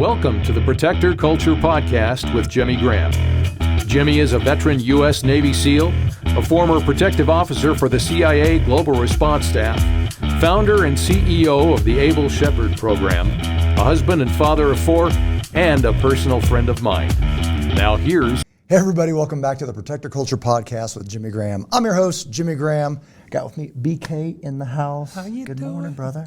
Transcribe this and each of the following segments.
Welcome to the Protector Culture Podcast with Jimmy Graham. Jimmy is a veteran U.S. Navy SEAL, a former protective officer for the CIA Global Response Staff, founder and CEO of the Able Shepherd Program, a husband and father of 4, and a personal friend of mine. Now here's... Hey everybody, welcome back to the Protector Culture Podcast with Jimmy Graham. I'm your host, Jimmy Graham. Got with me BK in the house. How you Good doing? morning, brother.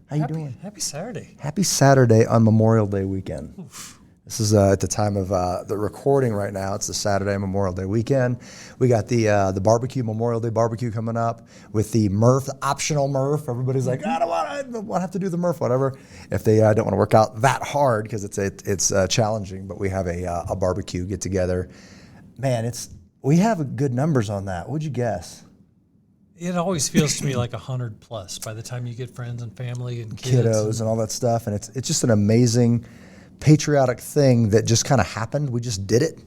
How you doing? Happy Saturday. Happy Saturday on Memorial Day weekend. Oof. This is at the time of the recording right now. It's the Saturday Memorial Day weekend. We got the barbecue, Memorial Day barbecue coming up with the Murph, the optional Murph. Everybody's like, I don't want to have to do the Murph, whatever. If they don't want to work out that hard because it's challenging, but we have a barbecue get together. Man, we have good numbers on that. What'd you guess? It always feels to me like 100 plus by the time you get friends and family and kids. Kiddos and all that stuff. And it's just an amazing patriotic thing that just kind of happened. We just did it.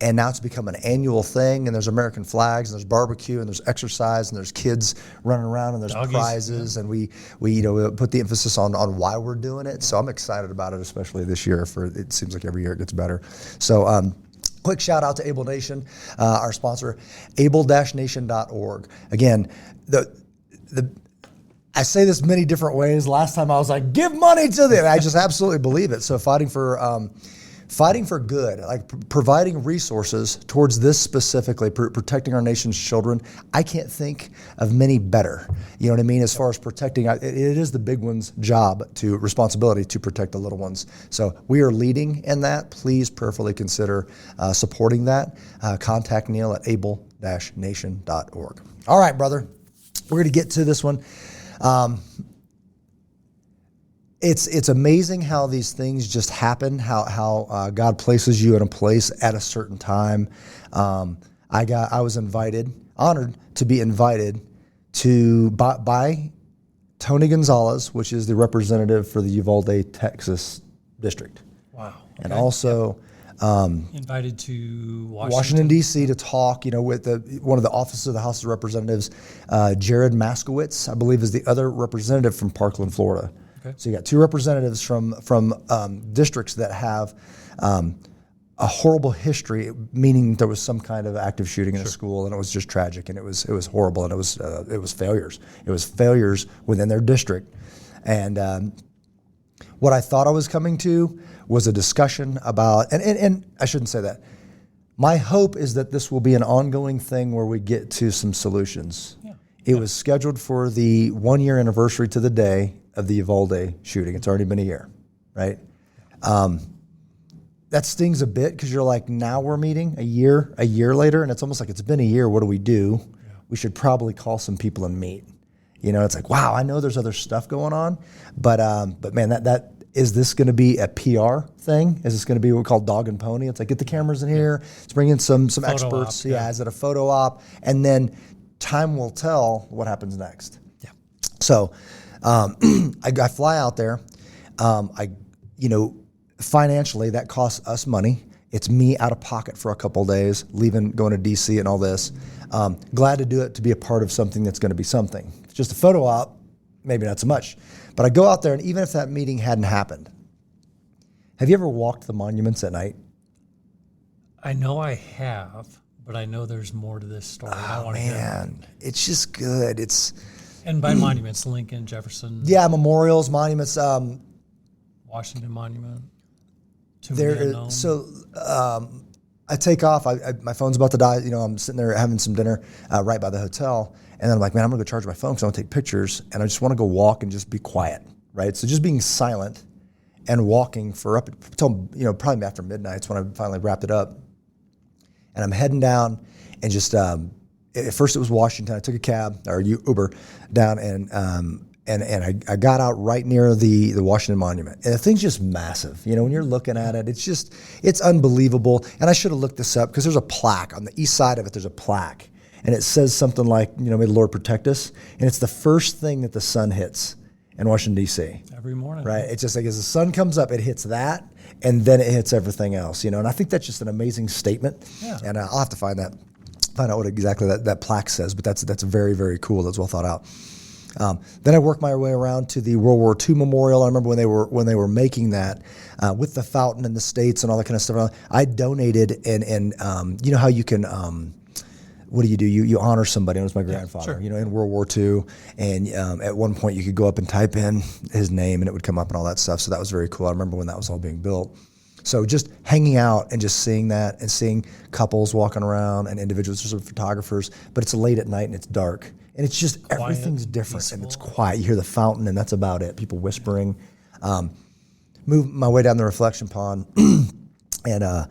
And now it's become an annual thing. And there's American flags and there's barbecue and there's exercise and there's kids running around and there's Doggies, prizes. Yeah. And we put the emphasis on why we're doing it. So I'm excited about it, especially this year. It seems like every year it gets better. So, quick shout out to Able Nation, our sponsor, able-nation.org. Again, I say this many different ways. Last time I was like, give money to them. I just absolutely believe it. So fighting for good, like providing resources towards this specifically, protecting our nation's children. I can't think of many better. You know what I mean? As far as protecting, it is the big one's responsibility to protect the little ones. So we are leading in that. Please prayerfully consider supporting that. Contact Neil at able-nation.org. All right, brother. We're going to get to this one. It's amazing how these things just happen, how God places you in a place at a certain time. I was honored to be invited by Tony Gonzalez, which is the representative for the Uvalde, Texas district. Wow. Okay. And also invited to Washington D.C. to talk, with one of the offices of the House of Representatives, Jared Maskowitz, I believe, is the other representative from Parkland, Florida. Okay. So you got two representatives from districts that have a horrible history, meaning there was some kind of active shooting in a school, and it was just tragic, and it was horrible, and it was failures. It was failures within their district, and what I thought I was coming to was a discussion about, and I shouldn't say that. My hope is that this will be an ongoing thing where we get to some solutions. Yeah. It was scheduled for the 1-year anniversary to the day of the Uvalde shooting. It's already been a year, right? That stings a bit because you're like, now we're meeting a year later, and it's almost like it's been a year. What do we do? Yeah. We should probably call some people and meet. It's like, wow, I know there's other stuff going on, but man, that is this going to be a PR thing? Is this going to be what we call dog and pony? It's like, get the cameras in here. Let's bring in some experts. Op, yeah. Is it a photo op? And then time will tell what happens next. Yeah. So I fly out there. Financially that costs us money. It's me out of pocket for a couple of days, going to DC and all this. Glad to do it, to be a part of something that's going to be something. If it's just a photo op, maybe not so much. But I go out there, and even if that meeting hadn't happened, have you ever walked the monuments at night? I know I have, but I know there's more to this story. Oh, man, it's just good. And by monuments, Lincoln, Jefferson. Yeah, memorials, monuments. Washington Monument. I take off. My phone's about to die. I'm sitting there having some dinner right by the hotel. And then I'm like, man, I'm going to go charge my phone because I want to take pictures. And I just want to go walk and just be quiet, right? So just being silent and walking for up until, probably after midnight is when I finally wrapped it up. And I'm heading down and just, at first it was Washington. I took a cab or Uber down and I got out right near the Washington Monument. And the thing's just massive. When you're looking at it, it's unbelievable. And I should have looked this up because there's a plaque on the east side of it. There's a plaque. And it says something like, may the Lord protect us. And it's the first thing that the sun hits in Washington, D.C. Every morning. Right? It's just like as the sun comes up, it hits that, and then it hits everything else. And I think that's just an amazing statement. Yeah. And I'll have to find out what exactly that plaque says. But that's very, very cool. That's well thought out. Then I worked my way around to the World War II Memorial. I remember when they were making that with the fountain and the States and all that kind of stuff. I donated, and you know how you can. What do? You honor somebody. It was my grandfather, sure. in World War II. And at one point you could go up and type in his name and it would come up and all that stuff. So that was very cool. I remember when that was all being built. So just hanging out and just seeing that and seeing couples walking around and individuals, there's some photographers, but it's late at night and it's dark. And it's just, quiet, everything's different peaceful. And it's quiet. You hear the fountain and that's about it. People whispering. Move my way down the reflection pond and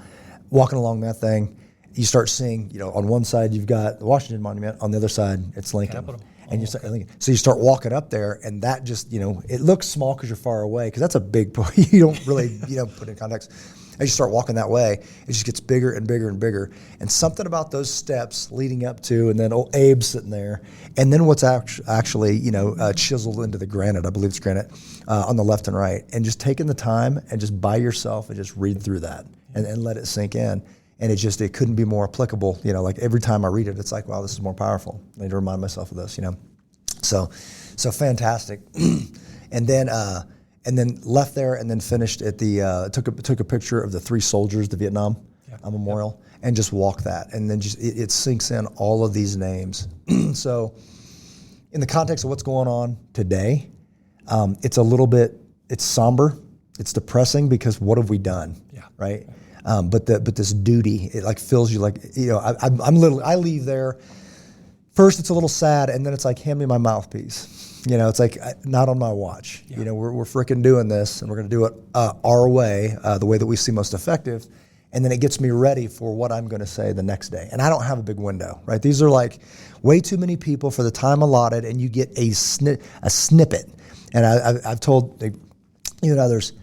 walking along that thing. You start seeing, on one side you've got the Washington Monument, on the other side it's Lincoln. Capitol. And so you start walking up there, and that just, it looks small because you're far away, because that's a big point. You don't really, put it in context. As you start walking that way, it just gets bigger and bigger and bigger. And something about those steps leading up to, and then old Abe sitting there, and then what's actually, chiseled into the granite, I believe it's granite, on the left and right, and just taking the time and just by yourself and just read through that and let it sink in. And it couldn't be more applicable. Like every time I read it, it's like, wow, this is more powerful. I need to remind myself of this, So fantastic. And then left there and then finished at the, took a picture of the 3 soldiers, the Vietnam memorial, and just walked that. And then just, it sinks in all of these names. So in the context of what's going on today, it's a little bit, it's somber, it's depressing, because what have we done, right? But this duty, it like fills you like, I leave there. First, it's a little sad, and then it's like, hand me my mouthpiece. It's like, not on my watch. Yeah. We're freaking doing this, and we're going to do it our way, the way that we see most effective. And then it gets me ready for what I'm going to say the next day. And I don't have a big window, right? These are like way too many people for the time allotted, and you get a snippet. And I've told you and others,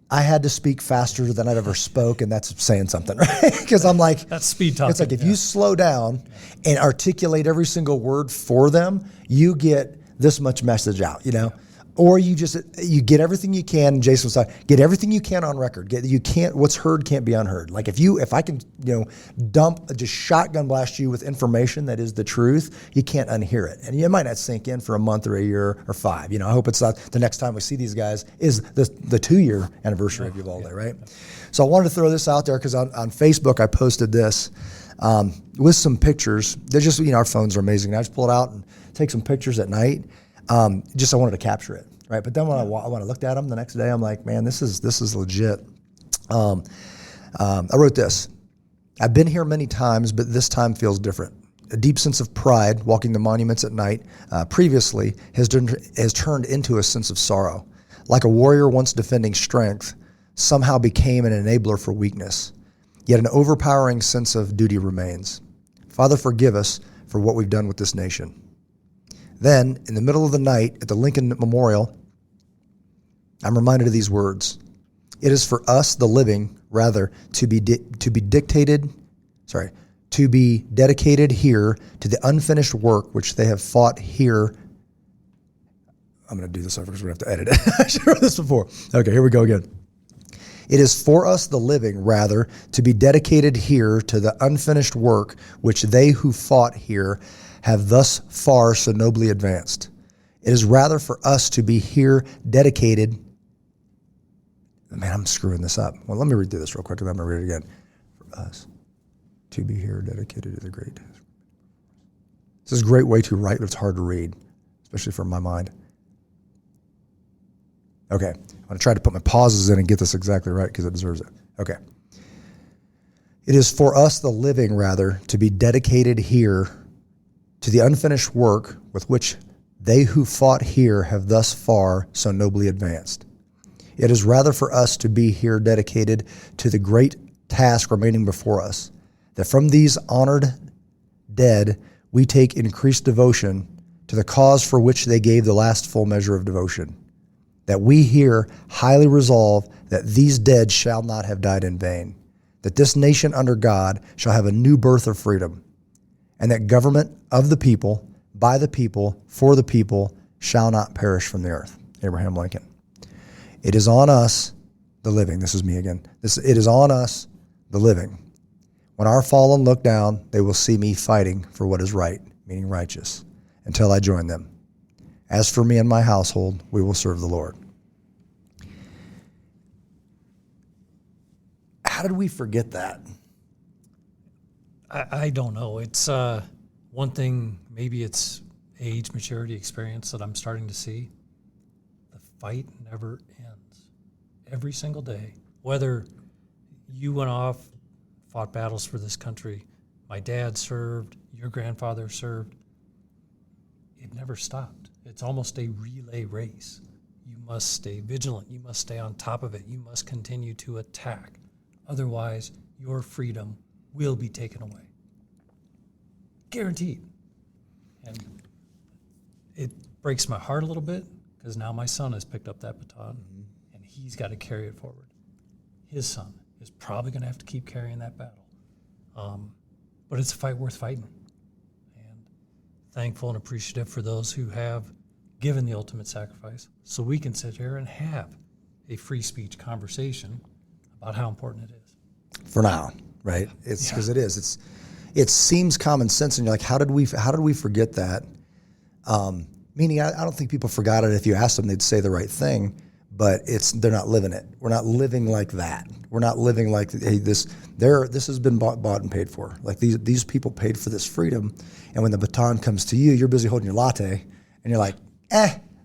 I had to speak faster than I'd ever spoke, and that's saying something, right? Because I'm like, that's speed talking. It's like if you slow down and articulate every single word for them, you get this much message out, Or you get everything you can. Jason was like, get everything you can on record. What's heard can't be unheard. Like if I can, just shotgun blast you with information that is the truth, you can't unhear it. And it might not sink in for a month or a year or 5. I hope it's not the next time we see these guys is the 2-year anniversary of Uvaldle, right? So I wanted to throw this out there because on Facebook I posted this with some pictures. They're just, our phones are amazing. I just pull it out and take some pictures at night. I wanted to capture it, right? But then when I looked at them the next day, I'm like, man, this is legit. I wrote this. I've been here many times, but this time feels different. A deep sense of pride walking the monuments at night previously has turned into a sense of sorrow. Like a warrior once defending strength, somehow became an enabler for weakness. Yet an overpowering sense of duty remains. Father, forgive us for what we've done with this nation. Then, in the middle of the night at the Lincoln Memorial, I'm reminded of these words. It is for us, the living, rather, to be dedicated here to the unfinished work which they have fought here. I'm going to do this over because we're going to have to edit it. I should have read this before. Okay, here we go again. It is for us, the living, rather, to be dedicated here to the unfinished work which they who fought here have thus far so nobly advanced. It is rather for us to be here dedicated. Man, I'm screwing this up. Well, let me read through this real quick, and then I'm going to read it again. For us to be here dedicated to the great. This is a great way to write, but it's hard to read, especially from my mind. Okay, I'm going to try to put my pauses in and get this exactly right because it deserves it. Okay. It is for us, the living, rather, to be dedicated here to the unfinished work with which they who fought here have thus far so nobly advanced. It is rather for us to be here dedicated to the great task remaining before us, that from these honored dead we take increased devotion to the cause for which they gave the last full measure of devotion, that we here highly resolve that these dead shall not have died in vain, that this nation under God shall have a new birth of freedom, and that government of the people, by the people, for the people, shall not perish from the earth. Abraham Lincoln. It is on us, the living. This is me again. It is on us, the living. When our fallen look down, they will see me fighting for what is right, meaning righteous, until I join them. As for me and my household, we will serve the Lord. How did we forget that? I don't know. It's one thing, maybe it's age, maturity, experience that I'm starting to see. The fight never ends. Every single day, whether you went off, fought battles for this country, my dad served, your grandfather served, it never stopped. It's almost a relay race. You must stay vigilant. You must stay on top of it. You must continue to attack. Otherwise, your freedom will be taken away. Guaranteed. And it breaks my heart a little bit because now my son has picked up that baton and he's got to carry it forward. His son is probably going to have to keep carrying that battle. But it's a fight worth fighting. And thankful and appreciative for those who have given the ultimate sacrifice so we can sit here and have a free speech conversation about how important it is. For now, right? It's because it is. It seems common sense, and you're like, how did we forget that? Meaning, I don't think people forgot it. If you asked them, they'd say the right thing, but they're not living it. We're not living like that. We're not living like, hey, this has been bought and paid for. Like these people paid for this freedom, and when the baton comes to you, you're busy holding your latte, and you're like,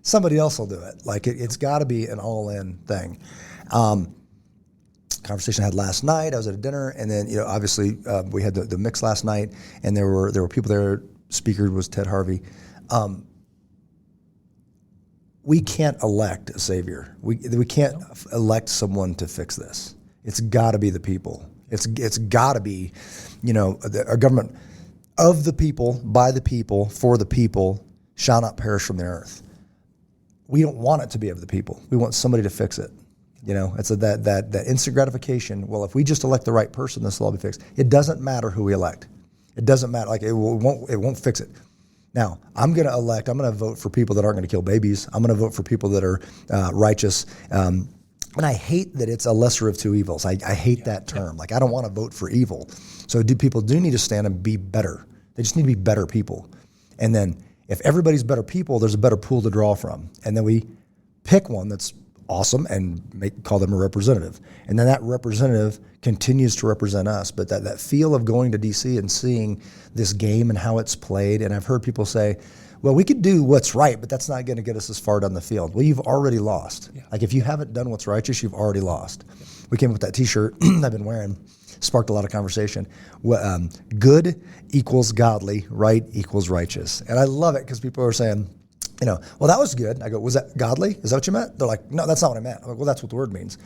somebody else will do it. Like it's got to be an all-in thing. Conversation I had last night. I was at a dinner, and then obviously we had the mix last night, and there were people there. Speaker was Ted Harvey. We can't elect a savior. We can't elect someone to fix this. It's got to be the people. It's got to be, our government of the people, by the people, for the people, shall not perish from the earth. We don't want it to be of the people. We want somebody to fix it. It's that instant gratification. Well, if we just elect the right person, this will all be fixed. It doesn't matter who we elect. It doesn't matter. Like it won't fix it. Now, I'm going to vote for people that aren't going to kill babies. I'm going to vote for people that are righteous. And I hate that it's a lesser of two evils. I hate that term. Like I don't want to vote for evil. So people do need to stand and be better. They just need to be better people. And then if everybody's better people, there's a better pool to draw from. And then we pick one that's awesome and call them a representative. And then that representative continues to represent us. But that feel of going to D.C. and seeing this game and how it's played, and I've heard people say, well, we could do what's right, but that's not going to get us as far down the field. Well, you've already lost. Yeah. Like if you haven't done what's righteous, you've already lost. Yeah. We came up with that T-shirt I've been wearing, sparked a lot of conversation. Good equals godly, right equals righteous. And I love it because people are saying, well, that was good. I go, was that godly? Is that what you meant? They're like, no, that's not what I meant. I'm like, well, that's what the word means.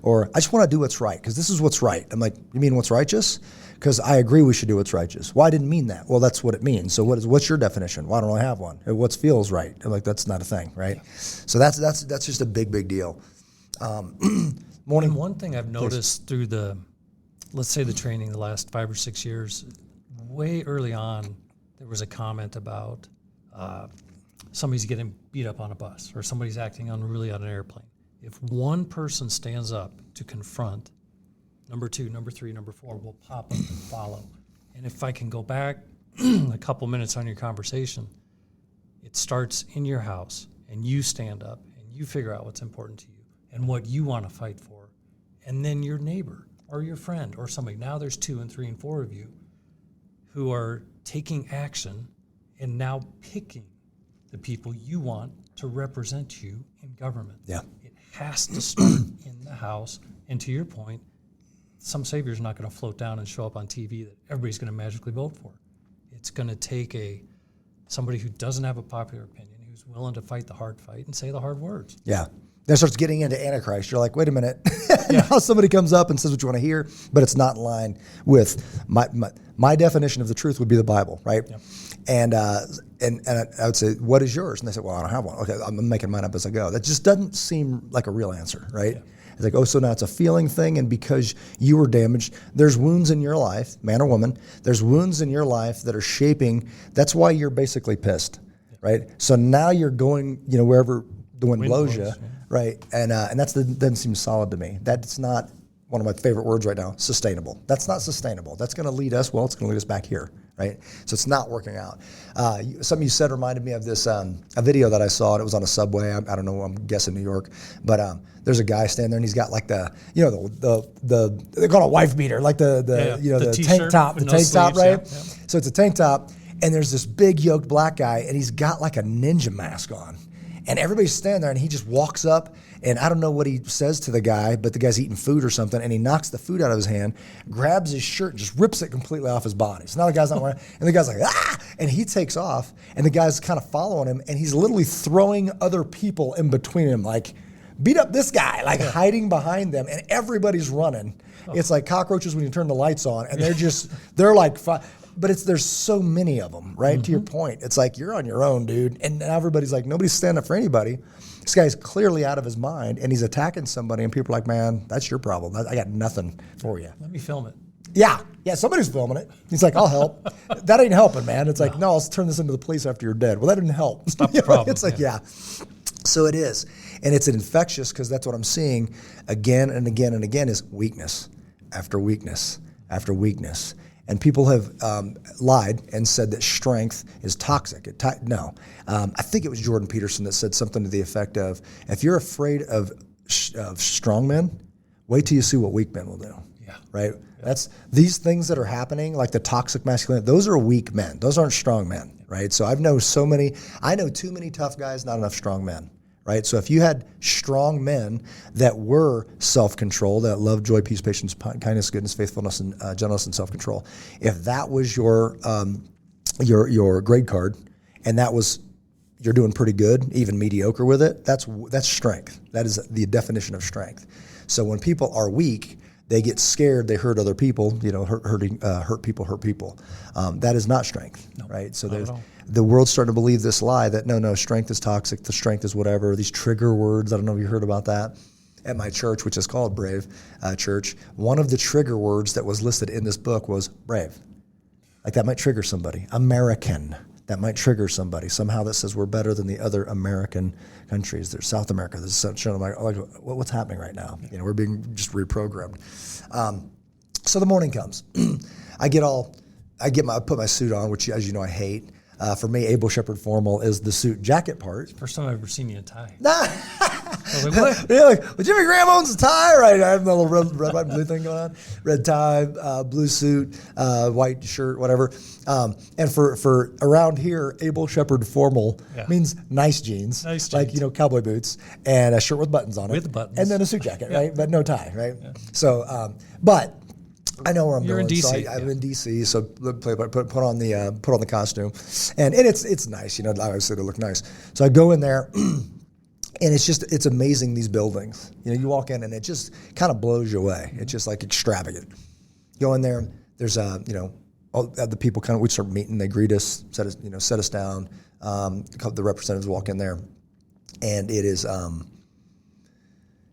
Or I just want to do what's right because this is what's right. I'm like, you mean what's righteous? Because I agree we should do what's righteous. Well, I didn't mean that. Well, that's what it means. So what's your definition? Well, I don't really have one. What feels right? I'm like, that's not a thing, right? Yeah. So that's just a big deal. Morning. One thing I've noticed through let's say the training the last 5 or 6 years, way early on, there was a comment about somebody's getting beat up on a bus or somebody's acting unruly on an airplane. If one person stands up to confront, number 2, number 3, number 4 will pop up and follow. And if I can go back a couple minutes on your conversation, it starts in your house and you stand up and you figure out what's important to you and what you want to fight for. And then your neighbor or your friend or somebody, now there's 2 and 3 and 4 of you who are taking action and now picking the people you want to represent you in government. Yeah. It has to start in the house. And to your point, some savior's not going to float down and show up on TV that everybody's going to magically vote for. It's going to take somebody who doesn't have a popular opinion, who's willing to fight the hard fight and say the hard words. Yeah. Then starts getting into Antichrist. You're like, wait a minute. Now somebody comes up and says what you want to hear, but it's not in line with my definition of the truth would be the Bible, right? Yep. And I would say, what is yours? And they say, well, I don't have one. Okay, I'm making mine up as I go. That just doesn't seem like a real answer, right? Yeah. It's like, so now it's a feeling thing, and because you were damaged, there's wounds in your life, man or woman, there's wounds in your life that are shaping, that's why you're basically pissed, right? So now you're going, wherever the wind blows you, right? And that doesn't seem solid to me. That's not one of my favorite words right now, sustainable. That's not sustainable. That's going to lead us, well, it's going to lead us back here, right? So it's not working out. Something you said reminded me of this, a video that I saw, and it was on a subway. I don't know, I'm guessing New York, but there's a guy standing there, and he's got like the they call it a wife beater, like the tank top, right? Yeah. So it's a tank top, and there's this big yoked black guy, and he's got like a ninja mask on. And everybody's standing there, and he just walks up, and I don't know what he says to the guy, but the guy's eating food or something, and he knocks the food out of his hand, grabs his shirt, and just rips it completely off his body. So now the guy's not wearing, and the guy's like, ah! And he takes off, and the guy's kind of following him, and he's literally throwing other people in between him, like, beat up this guy, like hiding behind them, and everybody's running. It's like cockroaches when you turn the lights on, and they're like, but there's so many of them, right? To your point, it's like you're on your own, dude. And everybody's like, nobody's standing up for anybody. This guy's clearly out of his mind, and he's attacking somebody, and people are like, man, that's your problem. I got nothing for you. Let me film it. Yeah, somebody's filming it. He's like, I'll help. That ain't helping, man. It's like, no, I'll turn this into the police after you're dead. Well, that didn't help. Stop the problem. It's like, yeah. So it is. And it's infectious because that's what I'm seeing again and again and again is weakness after weakness after weakness. And people have lied and said that strength is toxic. No. I think it was Jordan Peterson that said something to the effect of, if you're afraid of strong men, wait till you see what weak men will do. Yeah. Right? Yeah. That's these things that are happening, like the toxic masculinity, those are weak men. Those aren't strong men, right? So I know too many tough guys, not enough strong men. Right? So if you had strong men that were self-controlled, that love, joy, peace, patience, kindness, goodness, faithfulness, and gentleness, and self-control, if that was your grade card, and that was you're doing pretty good, even mediocre with it, that's strength. That is the definition of strength. So when people are weak, they get scared, they hurt other people, hurt people. That is not strength, right? So the world's starting to believe this lie that no, strength is toxic, the strength is whatever, these trigger words, I don't know if you heard about that. At my church, which is called Brave Church, one of the trigger words that was listed in this book was brave. Like that might trigger somebody. American, that might trigger somebody. Somehow that says we're better than the other American countries. There's South America, there's Central America. Like what's happening right now? We're being just reprogrammed. So the morning comes. I put my suit on, which as you know I hate. For me, Able Shepherd formal is the suit jacket part. First time I've ever seen you in a tie. I was like, what? You're like, well, Jimmy Graham owns a tie, right? I have my little red, white, and blue thing going on. Red tie, blue suit, white shirt, whatever. And for around here, Able Shepherd formal means nice jeans. Like, cowboy boots and a shirt with buttons on it. With buttons. And then a suit jacket, right? But no tie, right? Yeah. So, but I know where I'm You're going. In D.C. So I'm in D.C. So put on the costume, and it's nice. Obviously to look nice. So I go in there, and it's amazing these buildings. You walk in and it just kind of blows you away. It's just like extravagant. Go in there. There's all the people we start meeting. They greet us, set us down. The representatives walk in there, and it is.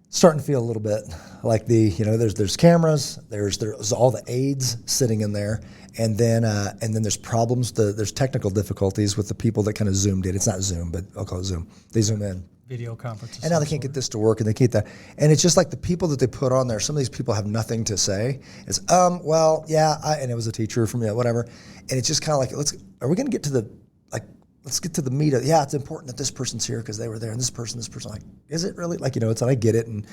Starting to feel a little bit like there's cameras, there's all the aides sitting in there, and then there's problems. There's technical difficulties with the people that kind of zoomed in. It's not Zoom, but I'll call it Zoom. They zoom in. Video conferences. And now they can't get this to work, and they can't that. And it's just like the people that they put on there. Some of these people have nothing to say. It's and it was a teacher from whatever, and it's just kind of like are we going to get to the let's get to the meat of, it's important that this person's here because they were there, and this person, like, is it really? Like, it's I get it. And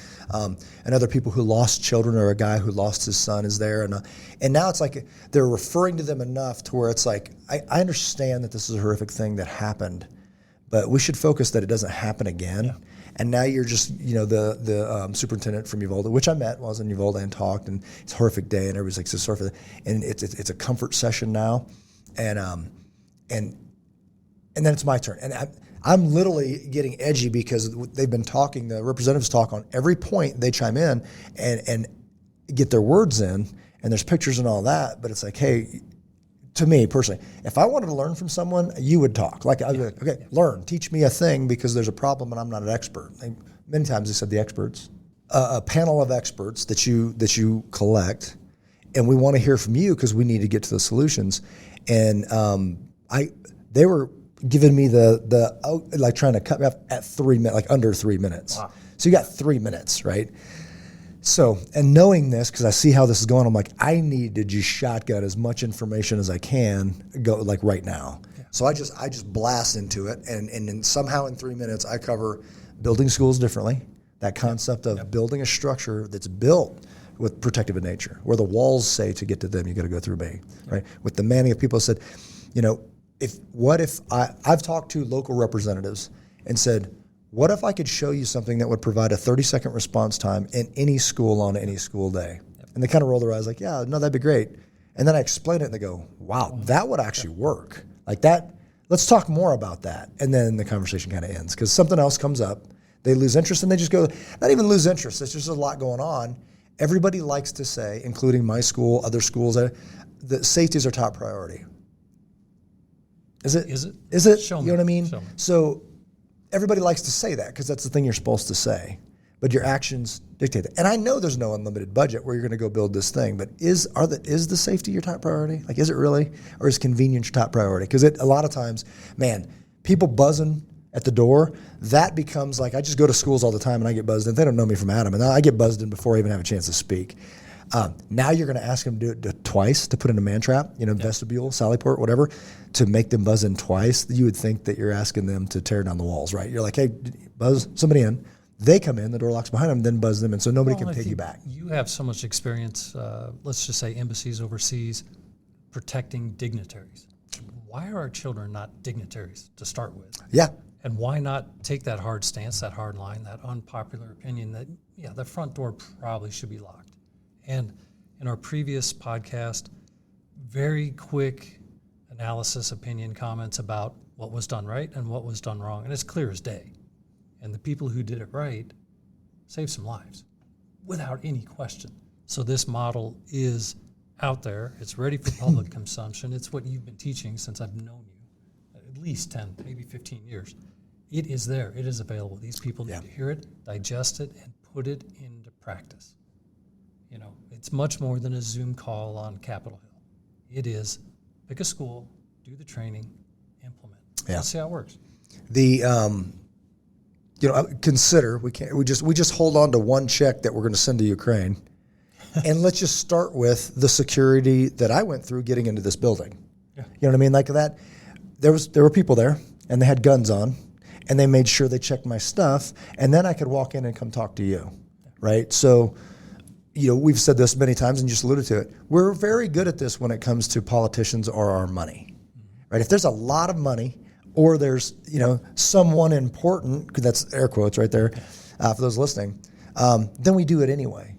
other people who lost children, or a guy who lost his son is there. And now it's like they're referring to them enough to where it's like, I understand that this is a horrific thing that happened, but we should focus that it doesn't happen again. Yeah. And now you're just, the superintendent from Uvaldle, which I met while I was in Uvaldle and talked, and it's a horrific day, and everybody's like, it's horrific. And it's a comfort session now. And then it's my turn. And I'm literally getting edgy because they've been talking, the representatives talk on every point, they chime in and get their words in, and there's pictures and all that, but it's like, hey, to me personally, if I wanted to learn from someone, you would talk. Like, I'd be like, okay, learn, teach me a thing because there's a problem and I'm not an expert. Many times they said the experts. A panel of experts that you collect, and we want to hear from you because we need to get to the solutions. And they were giving me trying to cut me off at 3 minutes, like under 3 minutes. Wow. So you got 3 minutes, right? So, and knowing this, because I see how this is going, I'm like, I need to just shotgun as much information as I can go like right now. Yeah. So I just blast into it, and then somehow in 3 minutes I cover building schools differently. That concept of building a structure that's built with protective in nature, where the walls say to get to them, you got to go through me, right? With the manning of people said, I've talked to local representatives and said, what if I could show you something that would provide a 30-second response time in any school on any school day? Yep. And they kind of roll their eyes like, yeah, no, that'd be great. And then I explain it and they go, wow, that would actually work. Like that, let's talk more about that. And then the conversation kind of ends because something else comes up. They lose interest and they just go, not even lose interest. There's just a lot going on. Everybody likes to say, including my school, other schools, that safety is our top priority. Is it? Is it? Show me. You know what I mean? Show me. So everybody likes to say that because that's the thing you're supposed to say, but your actions dictate it. And I know there's no unlimited budget where you're going to go build this thing, but is the safety your top priority? Like, is it really? Or is convenience your top priority? Because a lot of times, man, people buzzing at the door, that becomes like, I just go to schools all the time and I get buzzed in. They don't know me from Adam, and I get buzzed in before I even have a chance to speak. Now you're going to ask them to do it twice, to put in a man trap, vestibule, Sallyport, whatever, to make them buzz in twice. You would think that you're asking them to tear down the walls, right? You're like, hey, buzz somebody in. They come in, the door locks behind them, then buzz them in, so nobody can piggyback. You have so much experience, let's just say embassies overseas, protecting dignitaries. Why are our children not dignitaries to start with? Yeah. And why not take that hard stance, that hard line, that unpopular opinion that, the front door probably should be locked? And in our previous podcast, very quick analysis, opinion, comments about what was done right and what was done wrong. And it's clear as day. And the people who did it right saved some lives without any question. So this model is out there. It's ready for public consumption. It's what you've been teaching since I've known you, at least 10, maybe 15 years. It is there. It is available. These people need to hear it, digest it, and put it into practice. It's much more than a Zoom call on Capitol Hill. It is pick a school, do the training, implement. Yeah. Let's see how it works. Consider we just hold on to one check that we're going to send to Ukraine, and let's just start with the security that I went through getting into this building. Yeah. You know what I mean? Like that, there were people there, and they had guns on, and they made sure they checked my stuff, and then I could walk in and come talk to you, right? So. We've said this many times and you just alluded to it. We're very good at this when it comes to politicians or our money, right? If there's a lot of money or there's, someone important, because that's air quotes right there for those listening, then we do it anyway,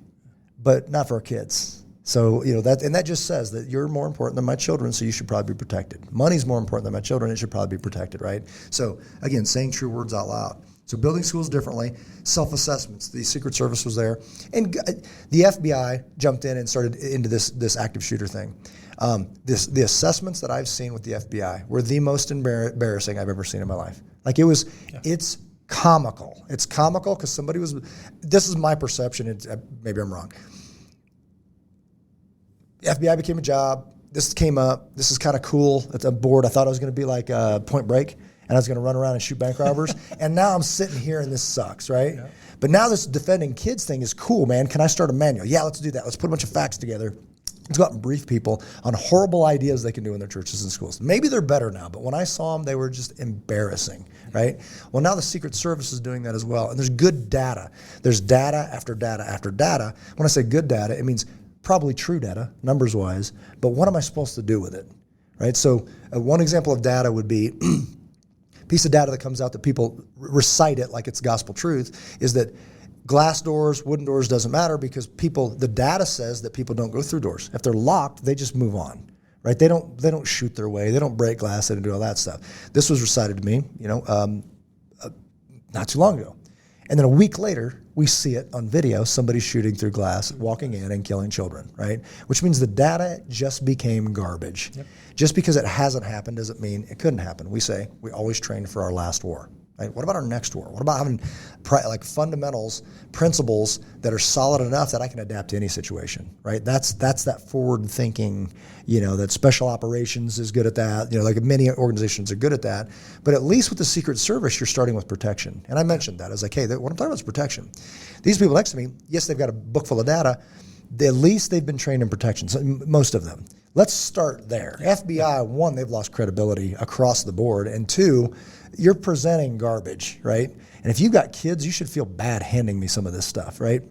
but not for our kids. So, that just says that you're more important than my children, so you should probably be protected. Money's more important than my children, it should probably be protected, right? So, again, saying true words out loud. So building schools differently, self-assessments. The Secret Service was there. And the FBI jumped in and started into this active shooter thing. The assessments that I've seen with the FBI were the most embarrassing I've ever seen in my life. Like it's comical. It's comical because this is my perception, maybe I'm wrong. The FBI became a job. This came up. This is kind of cool. It's a board. I thought it was going to be like Point Break. And I was going to run around and shoot bank robbers. And now I'm sitting here and this sucks, right? Yeah. But now this defending kids thing is cool, man. Can I start a manual? Yeah, let's do that. Let's put a bunch of facts together. Let's go out and brief people on horrible ideas they can do in their churches and schools. Maybe they're better now, but when I saw them, they were just embarrassing, right? Well, now the Secret Service is doing that as well. And there's good data. There's data after data after data. When I say good data, it means probably true data, numbers-wise, but what am I supposed to do with it, right? So one example of data would be piece of data that comes out that people recite it like it's gospel truth is that glass doors, wooden doors doesn't matter because the data says that people don't go through doors. If they're locked, they just move on, right? They don't shoot their way. They don't break glass. They don't do all that stuff. This was recited to me, not too long ago. And then a week later, we see it on video, somebody shooting through glass, walking in and killing children, right? Which means the data just became garbage. Yep. Just because it hasn't happened doesn't mean it couldn't happen. We say we always train for our last war. Right? What about our next war? What about having like fundamentals, principles that are solid enough that I can adapt to any situation, right? That's that forward thinking, that special operations is good at that. Like many organizations are good at that. But at least with the Secret Service, you're starting with protection. And I mentioned that. I was like, hey, what I'm talking about is protection. These people next to me, yes, they've got a book full of data. At least they've been trained in protection, so most of them. Let's start there. FBI, one, they've lost credibility across the board. And two, you're presenting garbage, right? And if you've got kids, you should feel bad handing me some of this stuff, right?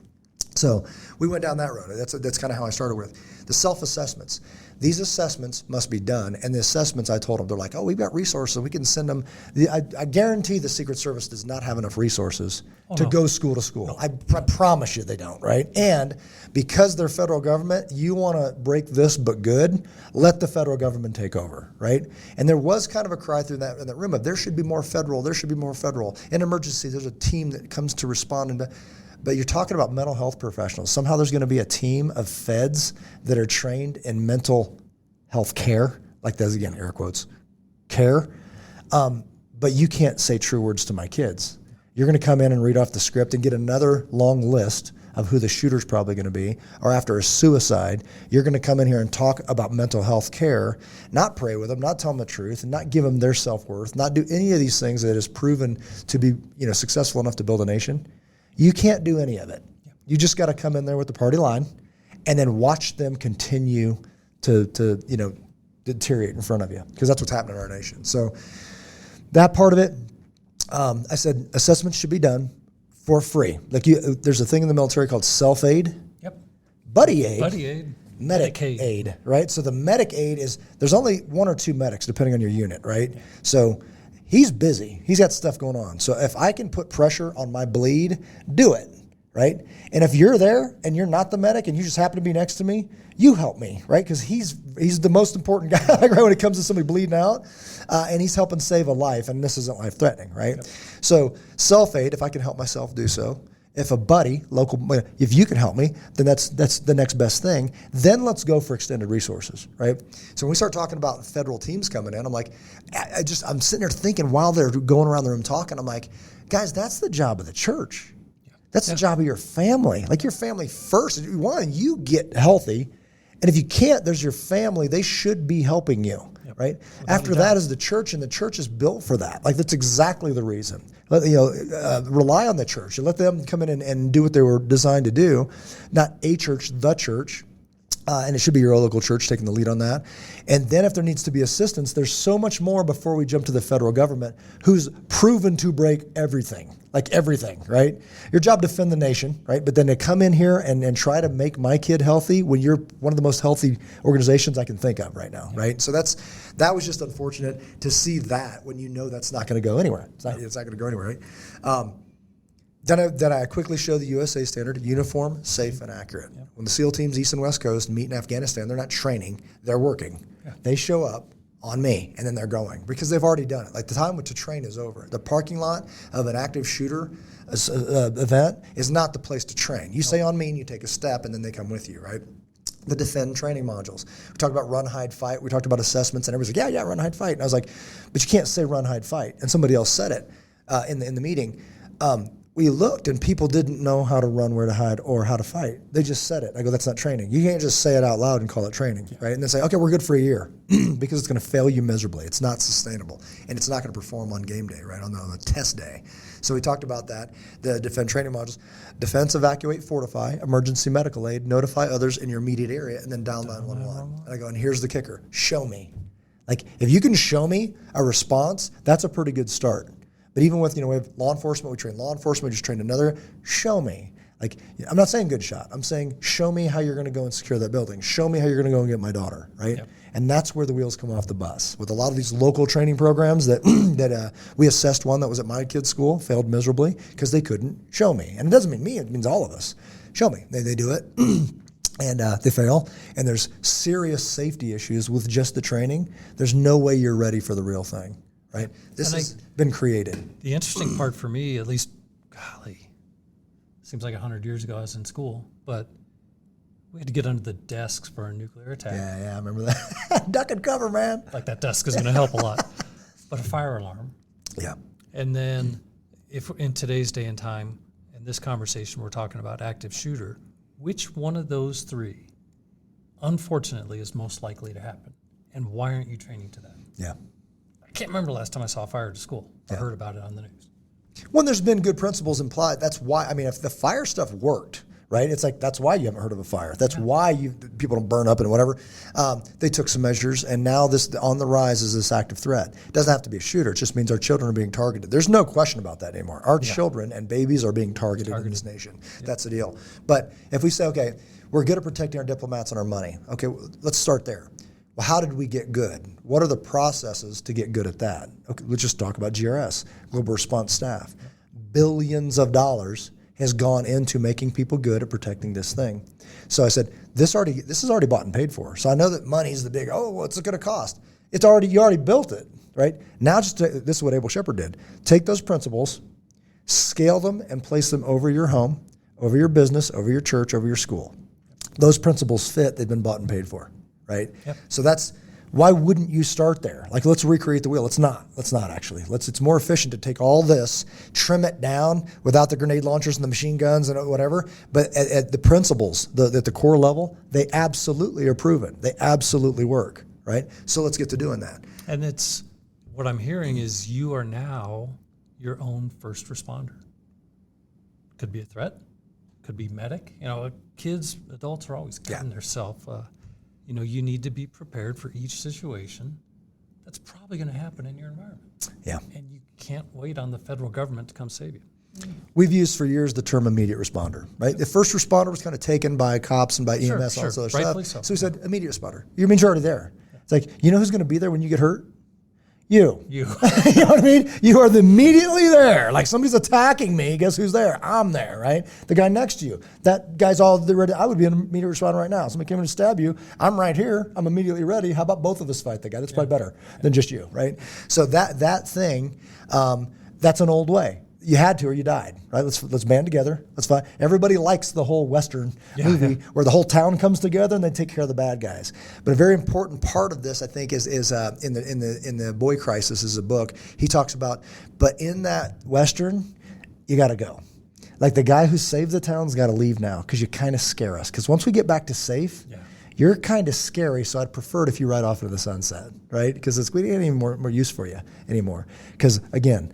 So we went down that road. That's kind of how I started with the self-assessments. These assessments must be done. And the assessments, I told them, they're like, oh, we've got resources. We can send them. I guarantee the Secret Service does not have enough resources to go school to school. No. I promise you they don't, right? And because they're federal government, you want to break this but good, let the federal government take over, right? And there was kind of a cry through in that room of there should be more federal, there should be more federal. In emergency, there's a team that comes to respond. But you're talking about mental health professionals. Somehow there's going to be a team of feds that are trained in mental health care, like that's, again, air quotes, care. But you can't say true words to my kids. You're going to come in and read off the script and get another long list of who the shooter's probably going to be. Or after a suicide, you're going to come in here and talk about mental health care, not pray with them, not tell them the truth, and not give them their self-worth, not do any of these things that is proven to be successful enough to build a nation. You can't do any of it. You just got to come in there with the party line and then watch them continue to deteriorate in front of you, because that's what's happening in our nation. So that part of it, I said assessments should be done for free. Like there's a thing in the military called self-aid, buddy aid, medic aid, right? So the medic aid is, there's only one or two medics depending on your unit, right? So he's busy. He's got stuff going on. So if I can put pressure on my bleed, do it, right? And if you're there and you're not the medic and you just happen to be next to me, you help me, right? Because he's the most important guy, right, when it comes to somebody bleeding out, and he's helping save a life, and this isn't life-threatening, right? Yep. So self-aid, if I can help myself, do so. If a buddy, local, if you can help me, then that's the next best thing. Then let's go for extended resources, right? So when we start talking about federal teams coming in, I'm like, I'm sitting there thinking while they're going around the room talking, I'm like, guys, that's the job of the church. That's the job of your family. Like your family first. One, you get healthy, and if you can't, there's your family. They should be helping you, right? After that is the church, and the church is built for that. Like that's exactly the reason. Rely on the church and let them come in and do what they were designed to do, not a church, the church. And it should be your local church taking the lead on that. And then if there needs to be assistance, there's so much more before we jump to the federal government who's proven to break everything, like everything, right? Your job to defend the nation, right? But then to come in here and try to make my kid healthy when you're one of the most healthy organizations I can think of right now, right? So that was just unfortunate to see that when you know that's not going to go anywhere. It's not going to go anywhere, right? Then I quickly show the USA standard, uniform, safe, and accurate. Yep. When the SEAL teams East and West Coast meet in Afghanistan, they're not training, they're working. Yeah. They show up on me, and then they're going because they've already done it. Like the time to train is over. The parking lot of an active shooter event is not the place to train. You say on me, and you take a step, and then they come with you, right? The defend training modules. We talked about run, hide, fight. We talked about assessments, and everybody's like, yeah, run, hide, fight. And I was like, but you can't say run, hide, fight. And somebody else said it in the meeting. We looked and people didn't know how to run, where to hide, or how to fight. They just said it. I go, that's not training. You can't just say it out loud and call it training, right? And then say, okay, we're good for a year because it's going to fail you miserably. It's not sustainable, and it's not going to perform on game day, right, on the test day. So we talked about that, the defend training modules. Defense, evacuate, fortify, emergency medical aid, notify others in your immediate area, and then dial 911. And I go, and here's the kicker, show me. Like, if you can show me a response, that's a pretty good start. But even with, we have law enforcement, we train law enforcement, we just trained another, show me. Like, I'm not saying good shot. I'm saying show me how you're going to go and secure that building. Show me how you're going to go and get my daughter, right? Yep. And that's where the wheels come off the bus. With a lot of these local training programs that we assessed one that was at my kid's school, failed miserably because they couldn't show me. And it doesn't mean me, it means all of us. Show me. They do it. And they fail, and there's serious safety issues with just the training. There's no way you're ready for the real thing. Right. This has been created. The interesting part for me, at least, golly, seems like 100 years ago I was in school, but we had to get under the desks for a nuclear attack. Yeah, I remember that. Duck and cover, man. Like that desk is going to help a lot. But a fire alarm. Yeah. And then if in today's day and time, in this conversation, we're talking about active shooter, which one of those three, unfortunately, is most likely to happen? And why aren't you training to that? Yeah. I can't remember the last time I saw a fire at a school. I heard about it on the news. When there's been good principles implied, that's why, I mean, if the fire stuff worked, right? It's like, that's why you haven't heard of a fire. That's why people don't burn up and whatever. They took some measures, and now this on the rise is this active threat. It doesn't have to be a shooter. It just means our children are being targeted. There's no question about that anymore. Our children and babies are being targeted in this nation. That's the deal. But if we say, okay, we're good at protecting our diplomats and our money. Okay, let's start there. Well, how did we get good? What are the processes to get good at that? Okay, let's just talk about GRS, Global Response Staff. Billions of dollars has gone into making people good at protecting this thing. So I said, this is already bought and paid for. So I know that money's the big, what's it going to cost? You already built it, right? Now this is what Abel Shepherd did. Take those principles, scale them, and place them over your home, over your business, over your church, over your school. Those principles fit, they've been bought and paid for. Right? Yep. So why wouldn't you start there? Like, let's recreate the wheel. Let's not actually. It's more efficient to take all this, trim it down without the grenade launchers and the machine guns and whatever. But at the principles, at the core level, they absolutely are proven. They absolutely work. Right? So let's get to doing that. And what I'm hearing is you are now your own first responder. Could be a threat. Could be medic. Kids, adults are always getting themselves. You need to be prepared for each situation that's probably going to happen in your environment. Yeah. And you can't wait on the federal government to come save you. We've used for years the term immediate responder, right? The first responder was kind of taken by cops and by EMS and all this other stuff. So we said immediate responder. You mean you're already there. Yeah. It's like, you know who's going to be there when you get hurt? You. You know what I mean? You are immediately there. Like, somebody's attacking me. Guess who's there? I'm there, right? The guy next to you. That guy's all ready. I would be an immediate responder right now. Somebody came in to stab you. I'm right here. I'm immediately ready. How about both of us fight the guy? That's probably better than just you, right? So that thing, that's an old way. You had to or you died, right? Let's band together. Let's fight. Everybody likes the whole Western movie where the whole town comes together and they take care of the bad guys. But a very important part of this, I think, is in the Boy Crisis is a book. He talks about, but in that Western, you got to go. Like, the guy who saved the town's got to leave now because you kind of scare us. Because once we get back to safe, you're kind of scary, so I'd prefer it if you ride off into the sunset, right? Because we ain't any more use for you anymore. Because, again,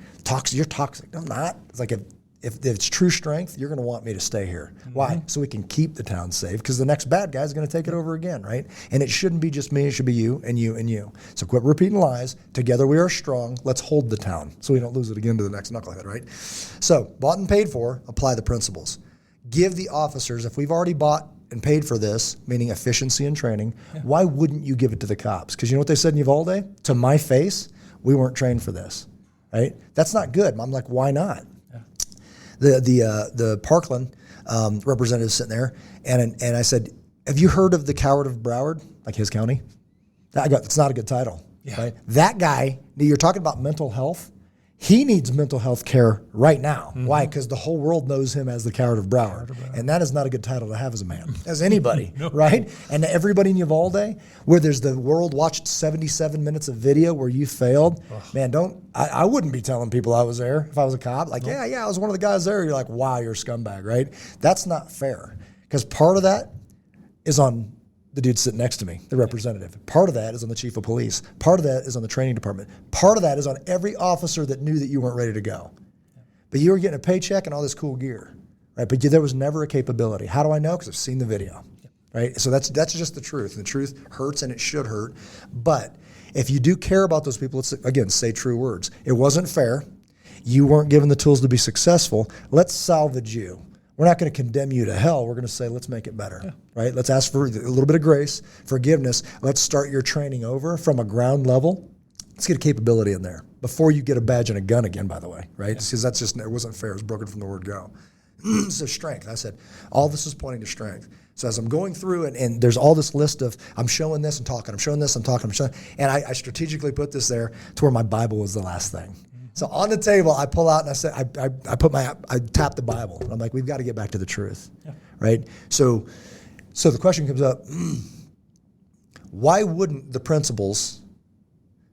you're toxic. No, I'm not. It's like, if it's true strength, you're going to want me to stay here. Mm-hmm. Why? So we can keep the town safe, because the next bad guy is going to take it over again, right? And it shouldn't be just me. It should be you and you and you. So quit repeating lies. Together we are strong. Let's hold the town so we don't lose it again to the next knucklehead, right? So bought and paid for, apply the principles. Give the officers, if we've already bought and paid for this, meaning efficiency and training, why wouldn't you give it to the cops? Because you know what they said in Uvaldle? To my face, we weren't trained for this, right? That's not good. I'm like, why not? Yeah. The Parkland representative sitting there, and I said, have you heard of the Coward of Broward, like his county? It's not a good title, right? That guy, you're talking about mental health. He needs mental health care right now. Mm-hmm. Why? Because the whole world knows him as the Coward of Broward. And that is not a good title to have as a man, as anybody, right? And everybody in Uvaldle, where there's the world watched 77 minutes of video where you failed, man, I wouldn't be telling people I was there if I was a cop. Like, I was one of the guys there. You're like, wow, you're a scumbag, right? That's not fair. Because part of that is on the dude sitting next to me, the representative. Part of that is on the chief of police. Part of that is on the training department. Part of that is on every officer that knew that you weren't ready to go. But you were getting a paycheck and all this cool gear, right? But there was never a capability. How do I know? Because I've seen the video, right? So that's just the truth. And the truth hurts, and it should hurt. But if you do care about those people, let's, again, say true words. It wasn't fair. You weren't given the tools to be successful. Let's salvage you. We're not going to condemn you to hell. We're going to say, let's make it better, right? Let's ask for a little bit of grace, forgiveness. Let's start your training over from a ground level. Let's get a capability in there before you get a badge and a gun again, by the way, right? Because that's just, it wasn't fair. It was broken from the word go. So strength. I said, all this is pointing to strength. So as I'm going through and there's all this list of, I'm showing this and talking, I'm showing this, I'm talking, I'm showing, and I strategically put this there to where my Bible was the last thing. So on the table, I pull out and I said, I tap the Bible. I'm like, we've got to get back to the truth, right? So the question comes up, why wouldn't the principles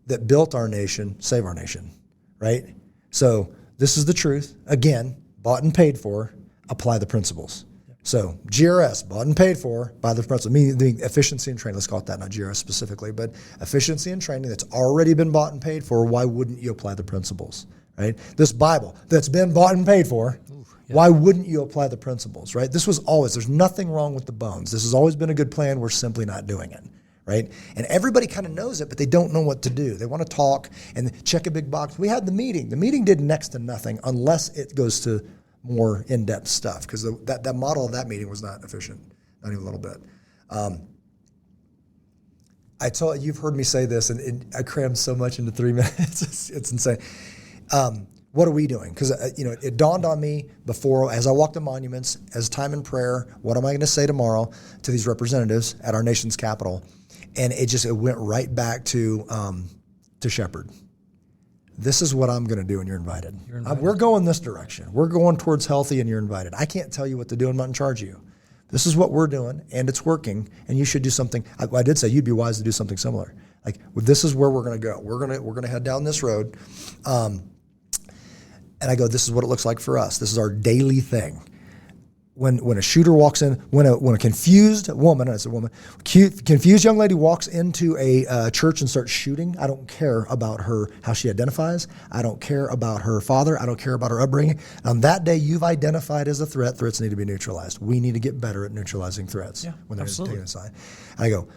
that built our nation save our nation, right? So this is the truth. Again, bought and paid for, apply the principles. So GRS, bought and paid for by the principle, meaning the efficiency and training. Let's call it that, not GRS specifically, but efficiency and training that's already been bought and paid for. Why wouldn't you apply the principles, right? This Bible that's been bought and paid for, why wouldn't you apply the principles, right? This was always, there's nothing wrong with the bones. This has always been a good plan. We're simply not doing it, right? And everybody kind of knows it, but they don't know what to do. They want to talk and check a big box. We had the meeting. The meeting did next to nothing unless it goes to more in-depth stuff, because that model of that meeting was not efficient, not even a little bit. I told you've heard me say this, and I crammed so much into 3 minutes. It's insane. What are we doing? Because it dawned on me before, as I walked the monuments, as time in prayer. What am I going to say tomorrow to these representatives at our nation's capital? And it went right back to Shepherd. This is what I'm going to do, and you're invited. We're going this direction. We're going towards healthy, and you're invited. I can't tell you what to do. I'm not in charge of you. This is what we're doing, and it's working, and you should do something. I did say you'd be wise to do something similar. Like, this is where we're going to go. We're going to head down this road. And I go, this is what it looks like for us. This is our daily thing. When a shooter walks in, when a confused woman, and it's a woman, confused young lady walks into a church and starts shooting, I don't care about her, how she identifies. I don't care about her father. I don't care about her upbringing. On that day, you've identified as a threat. Threats need to be neutralized. We need to get better at neutralizing threats when they're taken aside. I go,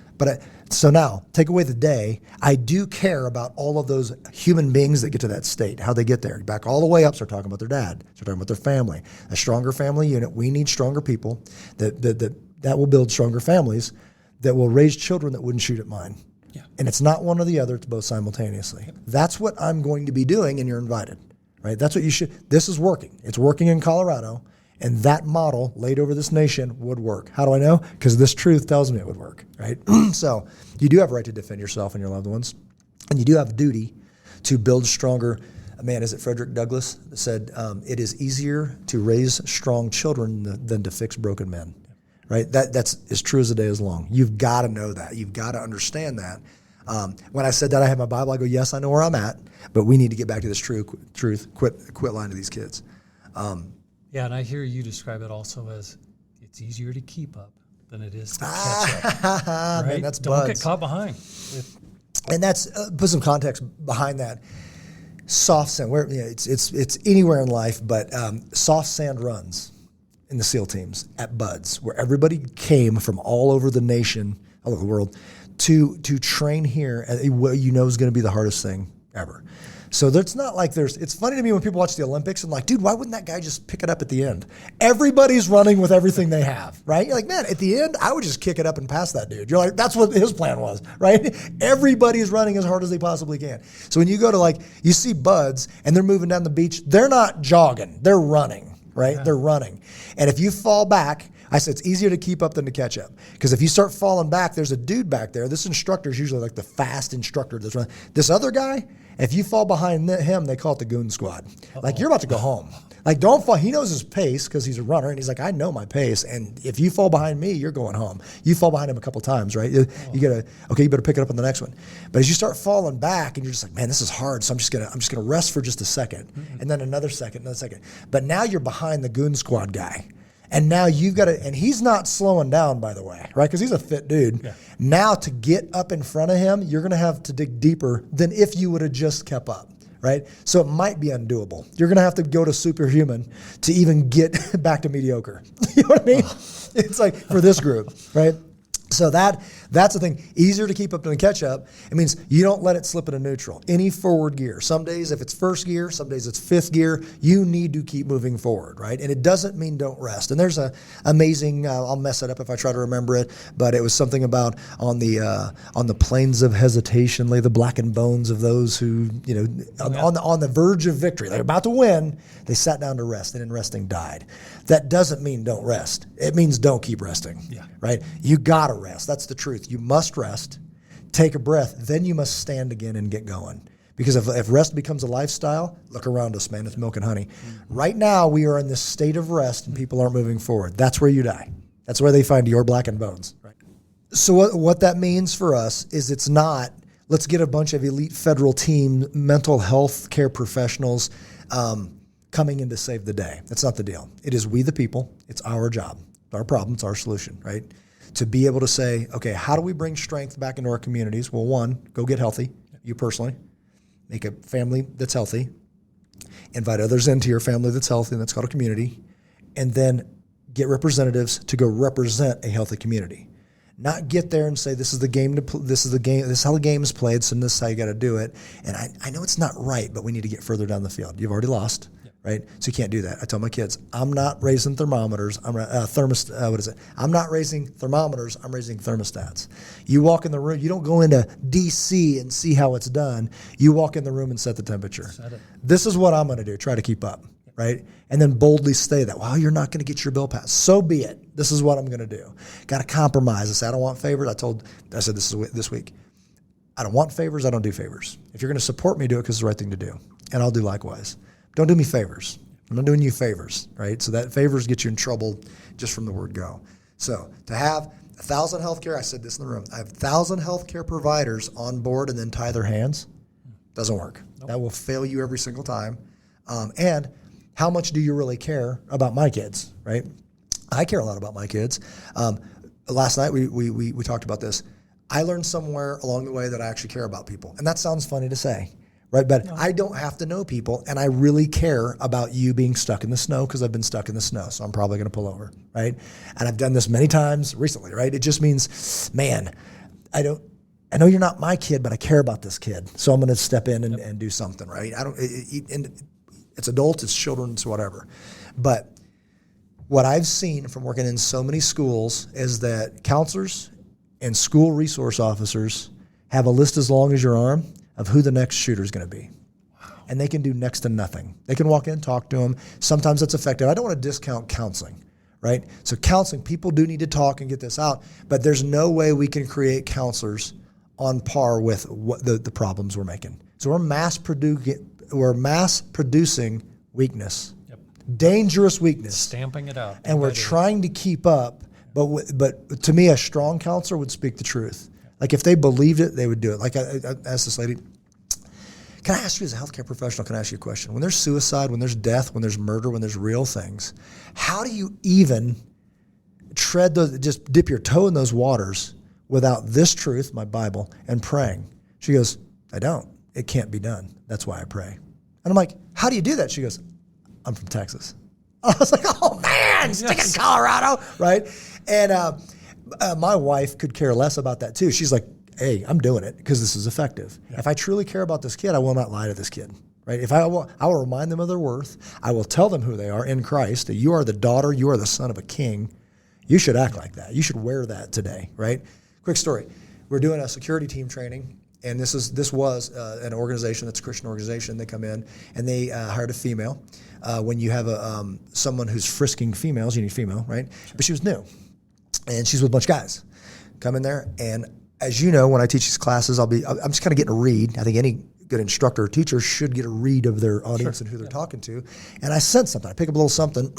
so now, take away the day, I do care about all of those human beings that get to that state, how they get there. Back all the way up, start talking about their dad, start talking about their family. A stronger family unit, we need stronger people that will build stronger families that will raise children that wouldn't shoot at mine. Yeah. And it's not one or the other, it's both simultaneously. Yep. That's what I'm going to be doing, and you're invited, right? That's what you should. This is working. It's working in Colorado. And that model laid over this nation would work. How do I know? Because this truth tells me it would work, right? So you do have a right to defend yourself and your loved ones. And you do have a duty to build stronger. Man, is it Frederick Douglass that said, it is easier to raise strong children than to fix broken men, right? That's as true as the day is long. You've got to know that. You've got to understand that. When I said that, I had my Bible. I go, yes, I know where I'm at, but we need to get back to this truth. Quit lying to these kids. Yeah, and I hear you describe it also as it's easier to keep up than it is to catch up. Right? Man, that's Don't get caught behind. And that's put some context behind that. Soft sand, it's anywhere in life, but soft sand runs in the SEAL teams at Buds, where everybody came from all over the nation, all over the world, to train here at what is going to be the hardest thing ever. So it's not like it's funny to me when people watch the Olympics and like, dude, why wouldn't that guy just pick it up at the end? Everybody's running with everything they have, right? You're like, man, at the end, I would just kick it up and pass that dude. You're like, that's what his plan was, right? Everybody's running as hard as they possibly can. So when you go to you see Buds and they're moving down the beach, they're not jogging, they're running, right? Yeah. They're running. And if you fall back, I said it's easier to keep up than to catch up. Because if you start falling back, there's a dude back there. This instructor is usually like the fast instructor that's running. This other guy, if you fall behind him, they call it the goon squad. Uh-oh. Like, you're about to go home. Like, don't fall. He knows his pace because he's a runner, and he's like, I know my pace, and if you fall behind me, you're going home. You fall behind him a couple times, right? You better pick it up on the next one. But as you start falling back, and you're just like, man, this is hard, so I'm just gonna rest for just a second, and then another second. But now you're behind the goon squad guy. And now you've got to, and he's not slowing down, by the way, right? Because he's a fit dude. Yeah. Now to get up in front of him, you're going to have to dig deeper than if you would have just kept up, right? So it might be undoable. You're going to have to go to superhuman to even get back to mediocre. You know what I mean? It's like for this group, right? So that's the thing. Easier to keep up than to catch up. It means you don't let it slip into neutral. Any forward gear. Some days if it's first gear, some days it's fifth gear, you need to keep moving forward, right? And it doesn't mean don't rest. And there's a amazing, I'll mess it up if I try to remember it, but it was something about on the plains of hesitation lay the blackened bones of those who, on the verge of victory. They're about to win. They sat down to rest, and in resting died. That doesn't mean don't rest. It means don't keep resting, right? You gotta rest. That's the truth. You must rest, take a breath, then you must stand again and get going. Because if rest becomes a lifestyle, look around us, man. It's milk and honey. Mm-hmm. Right now, we are in this state of rest, and people aren't moving forward. That's where you die. That's where they find your blackened bones. Right. So what that means for us is it's not, let's get a bunch of elite federal team mental health care professionals coming in to save the day. That's not the deal. It is we the people. It's our job. It's our problem. It's our solution, right? To be able to say, okay, how do we bring strength back into our communities? Well, one, go get healthy, you personally. Make a family that's healthy. Invite others into your family that's healthy, and that's called a community. And then get representatives to go represent a healthy community. Not get there and say, this is the game this is how the game is played, so this is how you got to do it. And I know it's not right, but we need to get further down the field. You've already lost, right? So you can't do that. I tell my kids, I'm not raising thermometers. I'm not raising thermometers. I'm raising thermostats. You walk in the room. You don't go into D.C. and see how it's done. You walk in the room and set the temperature. This is what I'm going to do. Try to keep up, right? And then boldly say that. Well, you're not going to get your bill passed. So be it. This is what I'm going to do. Got to compromise. I said, I don't want favors. I said this week. I don't want favors. I don't do favors. If you're going to support me, do it because it's the right thing to do. And I'll do likewise. Don't do me favors. I'm not doing you favors, right? So that favors get you in trouble just from the word go. So to have 1,000 healthcare, I said this in the room, I have 1,000 healthcare providers on board and then tie their hands. Doesn't work. Nope. That will fail you every single time. And how much do you really care about my kids, right? I care a lot about my kids. Last night we talked about this. I learned somewhere along the way that I actually care about people. And that sounds funny to say, right? But no. I don't have to know people, and I really care about you being stuck in the snow because I've been stuck in the snow, so I'm probably going to pull over, right? And I've done this many times recently, right? It just means, man, I know you're not my kid, but I care about this kid, so I'm going to step in and do something, right? It's adults, it's children, it's whatever. But what I've seen from working in so many schools is that counselors and school resource officers have a list as long as your arm of who the next shooter is going to be. Wow. And they can do next to nothing. They can walk in, talk to them. Sometimes that's effective. I don't want to discount counseling, right? So counseling, people do need to talk and get this out, but there's no way we can create counselors on par with what the problems we're making. So we're mass producing weakness, dangerous weakness. Stamping it out. And we're trying to keep up, but to me, a strong counselor would speak the truth. Like if they believed it, they would do it. Like I asked this lady, can I ask you as a healthcare professional, can I ask you a question? When there's suicide, when there's death, when there's murder, when there's real things, how do you even just dip your toe in those waters without this truth, my Bible, and praying? She goes, I don't. It can't be done. That's why I pray. And I'm like, how do you do that? She goes, I'm from Texas. I was like, oh man, stick in Colorado, right? And my wife could care less about that too. She's like, hey, I'm doing it because this is effective. Yeah. If I truly care about this kid, I will not lie to this kid, right? I will remind them of their worth. I will tell them who they are in Christ, that you are the daughter, you are the son of a king. You should act like that. You should wear that today, right? Quick story. We're doing a security team training, and this was an organization that's a Christian organization. They come in, and they hired a female. When you have someone who's frisking females, you need female, right? Sure. But she was new. And she's with a bunch of guys. Come in there, and as you know, when I teach these classes, I'm just kind of getting a read. I think any good instructor or teacher should get a read of their audience and who they're talking to. And I sense something. I pick up a little something,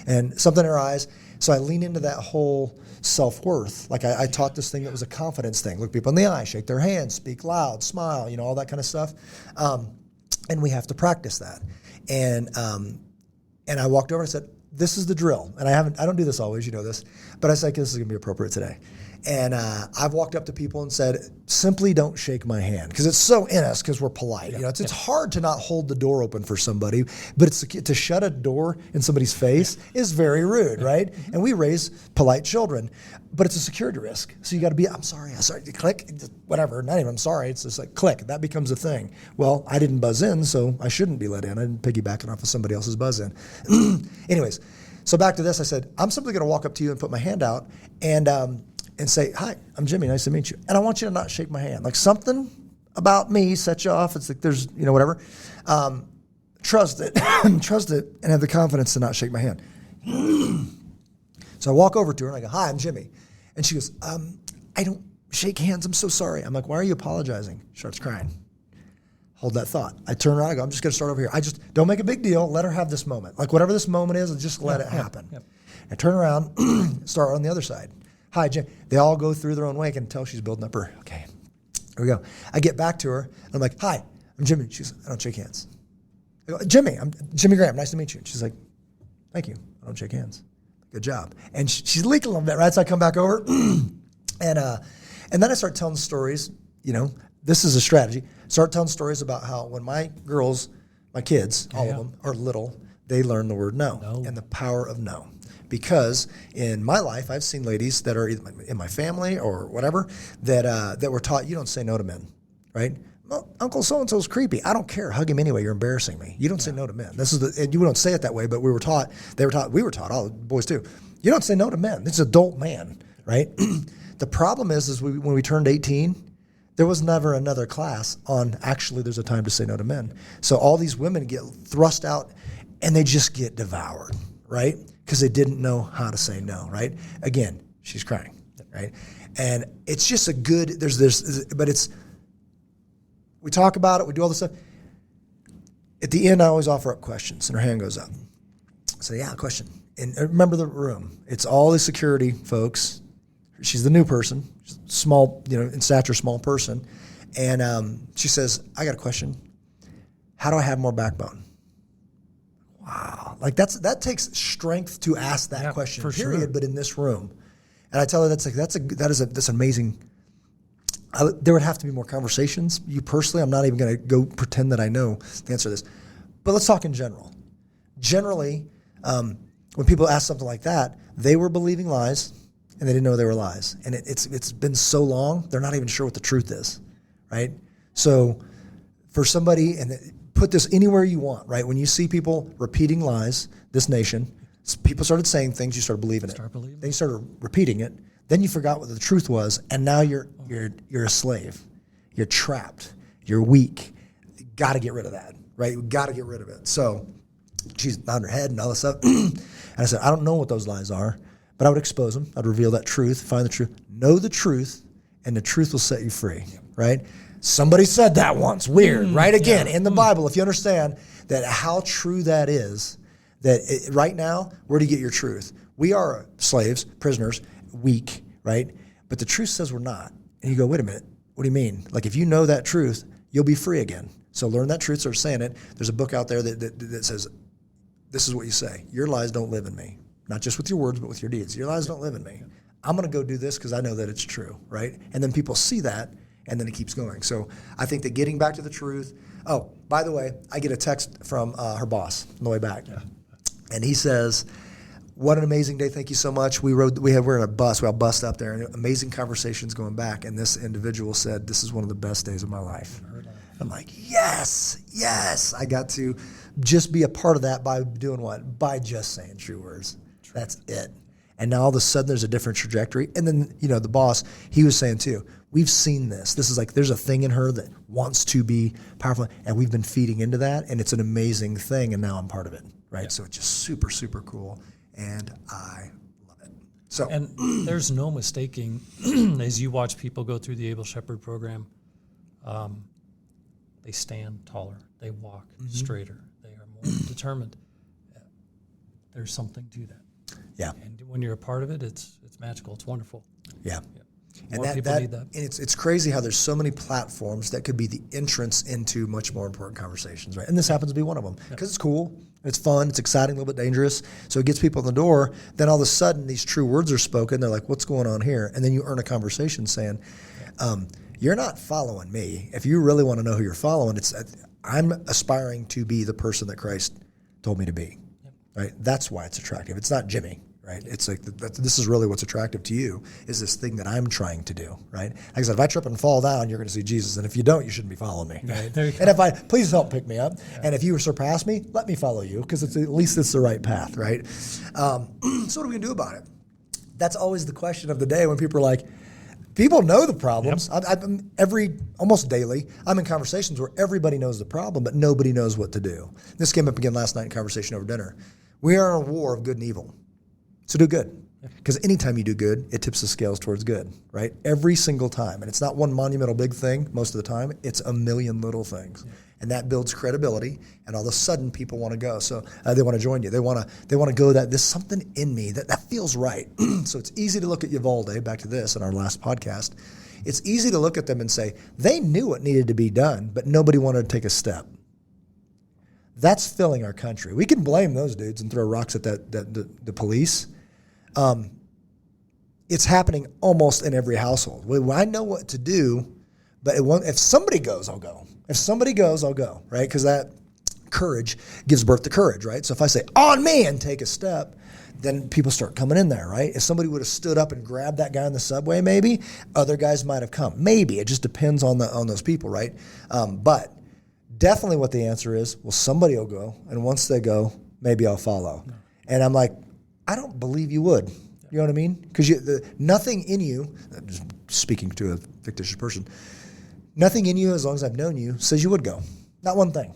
and something in her eyes. So I lean into that whole self-worth. Like I taught this thing that was a confidence thing. Look people in the eye, shake their hands, speak loud, smile, all that kind of stuff. And we have to practice that. And I walked over and I said, this is the drill. And I don't do this always, you know this, but I said, this is going to be appropriate today. And I've walked up to people and said, simply don't shake my hand. Because it's so in us because we're polite. It's hard to not hold the door open for somebody, but to shut a door in somebody's face is very rude, right? And we raise polite children, but it's a security risk. So you got to be, I'm sorry, click, whatever, not even I'm sorry. It's just like click, that becomes a thing. Well, I didn't buzz in, so I shouldn't be let in. I didn't piggyback it off of somebody else's buzz in. Anyways, so back to this, I said, I'm simply going to walk up to you and put my hand out and say, hi, I'm Jimmy, nice to meet you. And I want you to not shake my hand. Like something about me sets you off. It's like there's, whatever. Trust it, and have the confidence to not shake my hand. So I walk over to her and I go, hi, I'm Jimmy. And she goes, I don't shake hands, I'm so sorry. I'm like, why are you apologizing? She starts crying. Hold that thought. I turn around, I go, I'm just going to start over here. Don't make a big deal. Let her have this moment. Like whatever this moment is, just let it happen. Yep. I turn around, start on the other side. Hi, Jim. They all go through their own way. I can tell she's building up her, okay, here we go. I get back to her, and I'm like, hi, I'm Jimmy. She goes, I don't shake hands. I go, Jimmy, I'm Jimmy Graham. Nice to meet you. And she's like, thank you. I don't shake hands. Good job. And she's leaking a little bit, right? So I come back over and then I start telling stories, this is a strategy. Start telling stories about how when my kids, all of them are little, they learn the word no and the power of no. Because in my life, I've seen ladies that are either in my family or whatever that were taught you don't say no to men, right? Well, Uncle so-and-so's creepy. I don't care. Hug him anyway. You're embarrassing me. You don't say no to men. And you don't say it that way, but we were taught, all the boys too. You don't say no to men. This is an adult man, right? The problem is when we turned 18, there was never another class on actually there's a time to say no to men. So all these women get thrust out and they just get devoured, right? Because they didn't know how to say no, right? Again, she's crying, right? And it's just we talk about it, we do all this stuff. At the end, I always offer up questions, and her hand goes up. I say, yeah, question. And remember the room. It's all the security folks. She's the new person, small, in stature, small person. And she says, I got a question. How do I have more backbone? Wow. Like that takes strength to ask that question, period, sure. But in this room. And I tell her that's amazing. There would have to be more conversations. You personally, I'm not even going to go pretend that I know the answer to this. But let's talk in general. Generally, when people ask something like that, they were believing lies, and they didn't know they were lies. And it's been so long, they're not even sure what the truth is, right? So for somebody, and put this anywhere you want, right? When you see people repeating lies, this nation, people started saying things, you started believing it. Then you started repeating it. Then you forgot what the truth was, and now you're a slave. You're trapped. You're weak. You got to get rid of that, right? You got to get rid of it. So she's nodding her head and all this stuff. And I said, I don't know what those lies are, but I would expose them. I'd reveal that truth, find the truth, know the truth, and the truth will set you free, right? Somebody said that once. Weird, right? Again, in the Bible, if you understand that how true that is, right now, where do you get your truth? We are slaves, prisoners, weak, right? But the truth says we're not. And you go, wait a minute, what do you mean? Like if you know that truth, you'll be free again. So learn that truth, start saying it. There's a book out there that says, this is what you say. Your lies don't live in me. Not just with your words, but with your deeds. Your lies don't live in me. I'm going to go do this because I know that it's true, right? And then people see that, and then it keeps going. So I think that getting back to the truth. Oh, by the way, I get a text from her boss on the way back. Yeah. And he says, what an amazing day. Thank you so much. We're in a bus. We all bussed up there, and amazing conversations going back. And this individual said, this is one of the best days of my life. I'm like, yes. I got to just be a part of that by doing what? By just saying true words. That's it. And now all of a sudden there's a different trajectory. And then, the boss, he was saying too, we've seen this. This is like, there's a thing in her that wants to be powerful, and we've been feeding into that, and it's an amazing thing, and now I'm part of it, right? Yeah. So it's just super, super cool. And I love it. So, and there's no mistaking as you watch people go through the Able Shepherd program, they stand taller, they walk straighter, they are more determined. There's something to that. Yeah. And when you're a part of it, it's magical. It's wonderful. Yeah. More people need that. And it's crazy how there's so many platforms that could be the entrance into much more important conversations, right? And this happens to be one of them because it's cool, it's fun, it's exciting, a little bit dangerous. So it gets people in the door. Then all of a sudden, these true words are spoken. They're like, "What's going on here?" And then you earn a conversation saying, "You're not following me. If you really want to know who you're following, I'm aspiring to be the person that Christ told me to be." Right? That's why it's attractive. It's not Jimmy. Right? It's like this is really what's attractive to you is this thing that I'm trying to do, right? Like I said, if I trip and fall down, you're going to see Jesus, and if you don't, you shouldn't be following me. Right? And please help pick me up. Yeah. And if you surpass me, let me follow you because at least it's the right path, right? So what are we going to do about it? That's always the question of the day when people are like, people know the problems. Yep. Almost daily, I'm in conversations where everybody knows the problem, but nobody knows what to do. This came up again last night in conversation over dinner. We are in a war of good and evil. So do good. Because anytime you do good, it tips the scales towards good, right? Every single time. And it's not one monumental big thing most of the time. It's a million little things. Yeah. And that builds credibility. And all of a sudden, people want to go. So they want to join you. They want to go that there's something in me that feels right. So it's easy to look at Uvaldle, back to this in our last podcast. It's easy to look at them and say, they knew what needed to be done, but nobody wanted to take a step. That's filling our country. We can blame those dudes and throw rocks at the police. It's happening almost in every household. Well, I know what to do, but if somebody goes, I'll go. If somebody goes, I'll go, right? Because that courage gives birth to courage, right? So if I say, on me, and take a step, then people start coming in there, right? If somebody would have stood up and grabbed that guy in the subway, maybe, other guys might have come. Maybe. It just depends on those people, right? But definitely what the answer is, well, somebody will go, and once they go, maybe I'll follow. No. And I'm like, I don't believe you would. You know what I mean? Because nothing in you, just speaking to a fictitious person, nothing in you, as long as I've known you, says you would go. Not one thing.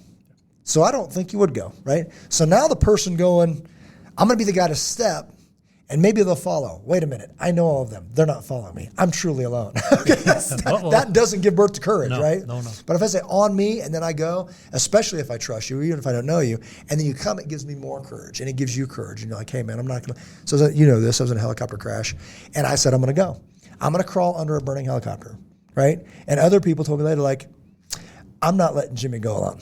So I don't think you would go, right? So now the person going, I'm going to be the guy to step, and maybe they'll follow. Wait a minute. I know all of them. They're not following me. I'm truly alone. Okay? That doesn't give birth to courage, right? No. But if I say on me and then I go, especially if I trust you, even if I don't know you, and then you come, it gives me more courage, and it gives you courage. And you're like, hey, man, I'm not going to. So you know this. I was in a helicopter crash, and I said, I'm going to go. I'm going to crawl under a burning helicopter, right? And other people told me later, like, I'm not letting Jimmy go alone.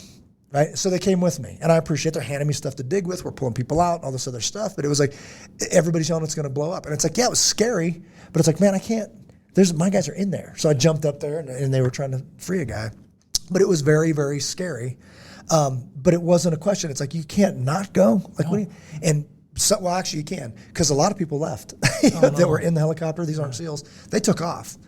Right? So they came with me, and I appreciate they're handing me stuff to dig with. We're pulling people out, all this other stuff. But it was like, everybody's telling it's going to blow up. And it's like, yeah, it was scary, but it's like, man, I can't, my guys are in there. So I jumped up there, and they were trying to free a guy. But it was very, very scary. But it wasn't a question. It's like, you can't not go. Like, what do you, and so, well, actually you can, because a lot of people left that were in the helicopter. These aren't SEALs. They took off.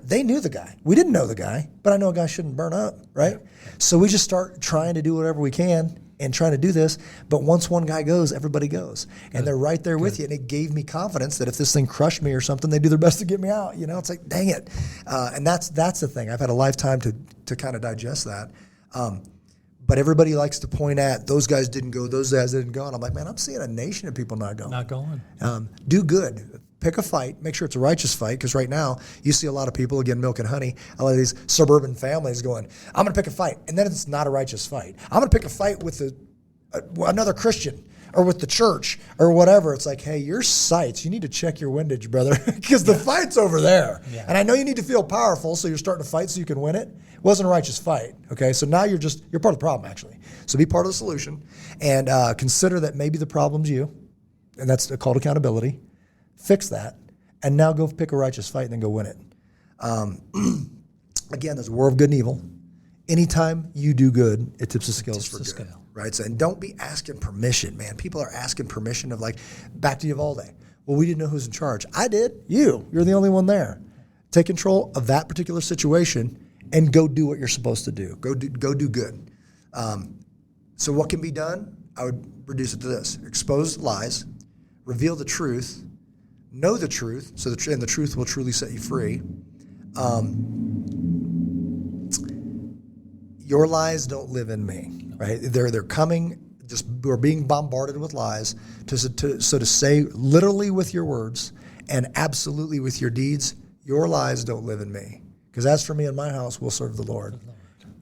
They knew the guy. We didn't know the guy, but I know a guy shouldn't burn up, right? Yeah. So we just start trying to do whatever we can and trying to do this. But once one guy goes, everybody goes. Good. And they're right there with you. And it gave me confidence that if this thing crushed me or something, they do their best to get me out. You know, it's like, dang it. And that's the thing. I've had a lifetime to kind of digest that. But everybody likes to point at, those guys didn't go, those guys didn't go. And I'm like, man, I'm seeing a nation of people not going. Not going. Do good. Pick a fight. Make sure it's a righteous fight, because right now you see a lot of people, again, milk and honey, a lot of these suburban families going, I'm going to pick a fight, and then it's not a righteous fight. I'm going to pick a fight with another Christian or with the church or whatever. It's like, hey, your sights, you need to check your windage, brother, because the fight's over there. Yeah. And I know you need to feel powerful, so you're starting to fight so you can win it. It wasn't a righteous fight, okay? So now you're part of the problem, actually. So be part of the solution, and consider that maybe the problem's you, and that's called accountability. Fix that, and now go pick a righteous fight and then go win it. Again, there's a war of good and evil. Anytime you do good, it tips the scales for good, right? So, and don't be asking permission, man. People are asking permission of, like, back to Uvaldle. Well, we didn't know who's in charge. I did. You're the only one there. Take control of that particular situation and go do what you're supposed to do. Go do good. So what can be done? I would reduce it to this: expose lies, reveal the truth, know the truth, and the truth will truly set you free. Your lies don't live in me, right? They're coming. We're being bombarded with lies. To say literally with your words and absolutely with your deeds, your lies don't live in me. Because as for me and my house, we'll serve the Lord.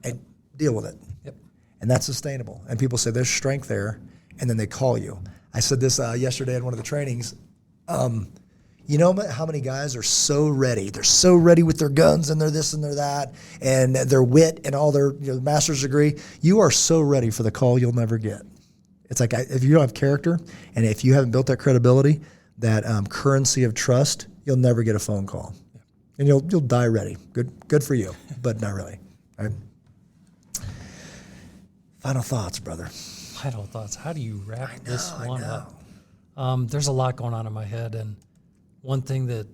And deal with it. Yep. And that's sustainable. And people say there's strength there, and then they call you. I said this yesterday in one of the trainings. You know how many guys are so ready? They're so ready with their guns and their this and their that and their wit and all their master's degree. You are so ready for the call you'll never get. It's like, if you don't have character and if you haven't built that credibility, that currency of trust, you'll never get a phone call. And you'll die ready. Good for you, but not really. All right? Final thoughts, brother. Final thoughts. How do you wrap this one up? There's a lot going on in my head, and one thing that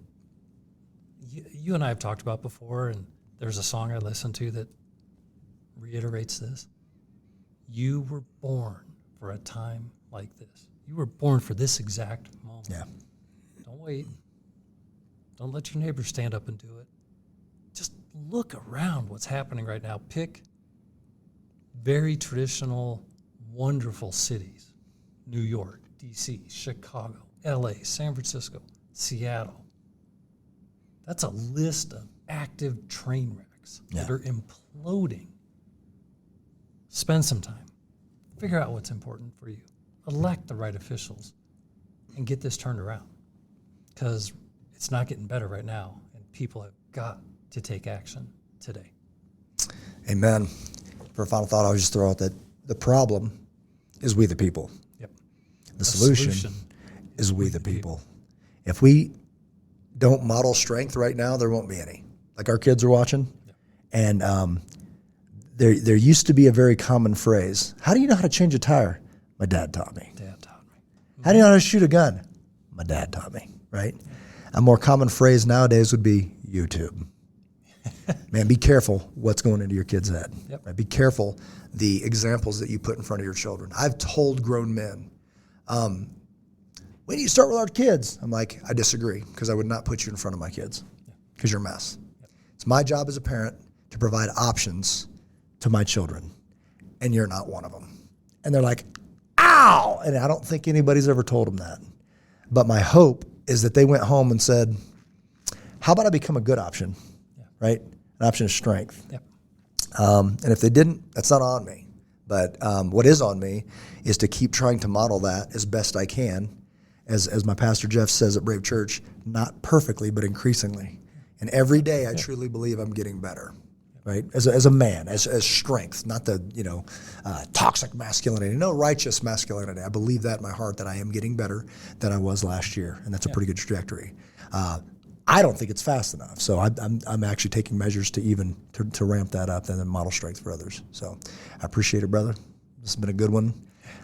you and I have talked about before, and there's a song I listen to that reiterates this. You were born for a time like this. You were born for this exact moment. Yeah. Don't wait. Don't let your neighbor stand up and do it. Just look around what's happening right now. Pick very traditional, wonderful cities. New York, D.C., Chicago, L.A., San Francisco, Seattle. That's a list of active train wrecks that are imploding. Spend some time. Figure out what's important for you. Elect the right officials and get this turned around, because it's not getting better right now, and people have got to take action today. Amen. For a final thought, I would just throw out that The problem is we the people. Yep. The solution is we the people. If we don't model strength right now, there won't be any. Like our kids are watching, and there used to be a very common phrase. How do you know how to change a tire? My dad taught me. How do you know how to shoot a gun? My dad taught me, right? A more common phrase nowadays would be YouTube. Man, be careful what's going into your kid's head. Yep. Right? Be careful the examples that you put in front of your children. I've told grown men, when do you start with our kids? I'm like, I disagree, because I would not put you in front of my kids, because you're a mess. It's my job as a parent to provide options to my children, and you're not one of them. And they're like, ow! And I don't think anybody's ever told them that. But my hope is that they went home and said, how about I become a good option, right? An option of strength. Yep. And if they didn't, that's not on me. But what is on me is to keep trying to model that as best I can, as my pastor Jeff says at Brave Church, not perfectly, but increasingly. And every day I truly believe I'm getting better, right? As a man, as strength, not the toxic masculinity, no righteous masculinity. I believe that in my heart, that I am getting better than I was last year, and that's a pretty good trajectory. I don't think it's fast enough, so I'm actually taking measures to ramp that up and then model strength for others. So I appreciate it, brother. This has been a good one.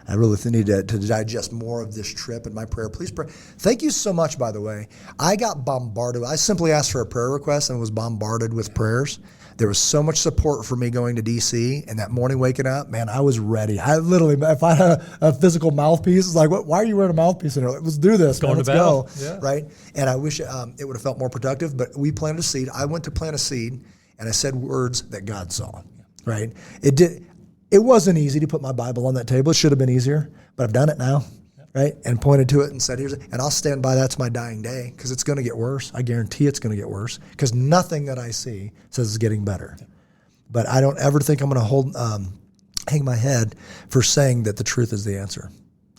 I really need to digest more of this trip and my prayer. Please pray. Thank you so much, by the way. I got bombarded. I simply asked for a prayer request and was bombarded with prayers. There was so much support for me going to D.C. and that morning waking up, man, I was ready. I literally, if I had a physical mouthpiece, it's like, why are you wearing a mouthpiece? And like, let's do this, man. Let's go. Yeah. Right? And I wish it would have felt more productive, but we planted a seed. I went to plant a seed, and I said words that God saw, right? It wasn't easy to put my Bible on that table. It should have been easier, but I've done it now, right? And pointed to it and said, and I'll stand by that to my dying day, because it's going to get worse. I guarantee it's going to get worse, because nothing that I see says it's getting better. But I don't ever think I'm going to hang my head for saying that the truth is the answer.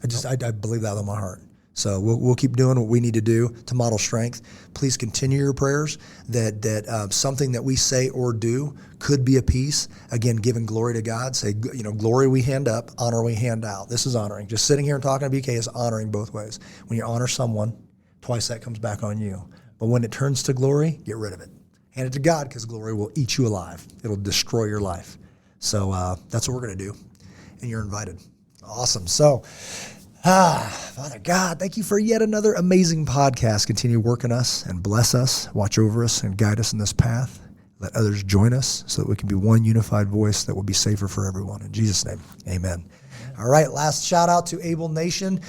I believe that with my heart. So we'll keep doing what we need to do to model strength. Please continue your prayers that something that we say or do could be a piece. Again, giving glory to God. Say, glory we hand up, honor we hand out. This is honoring. Just sitting here and talking to BK is honoring both ways. When you honor someone, twice that comes back on you. But when it turns to glory, get rid of it. Hand it to God, because glory will eat you alive. It'll destroy your life. So that's what we're going to do. And you're invited. Awesome. So, Father God, thank you for yet another amazing podcast. Continue working us and bless us, watch over us, and guide us in this path. Let others join us so that we can be one unified voice that will be safer for everyone. In Jesus' name, amen. All right, last shout out to Able Nation.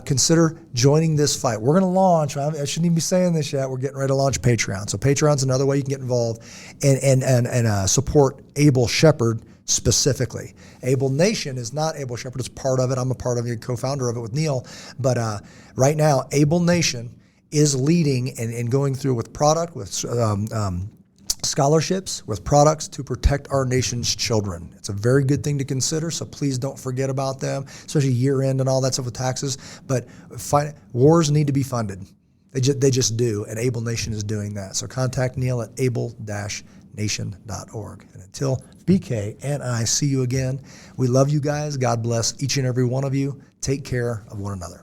Consider joining this fight. We're going to launch. I shouldn't even be saying this yet. We're getting ready to launch Patreon. So Patreon's another way you can get involved and support Able Shepherd specifically. Able Nation is not Able Shepherd. It's part of it. I'm a part of it, co-founder of it with Neil. But right now, Able Nation is leading and going through with product, with scholarships, with products to protect our nation's children. It's a very good thing to consider, so please don't forget about them, especially year end and all that stuff with taxes. But wars need to be funded. They just do, and Able Nation is doing that. So contact Neil at able-nation.org. And until BK and I see you again, we love you guys. God bless each and every one of you. Take care of one another.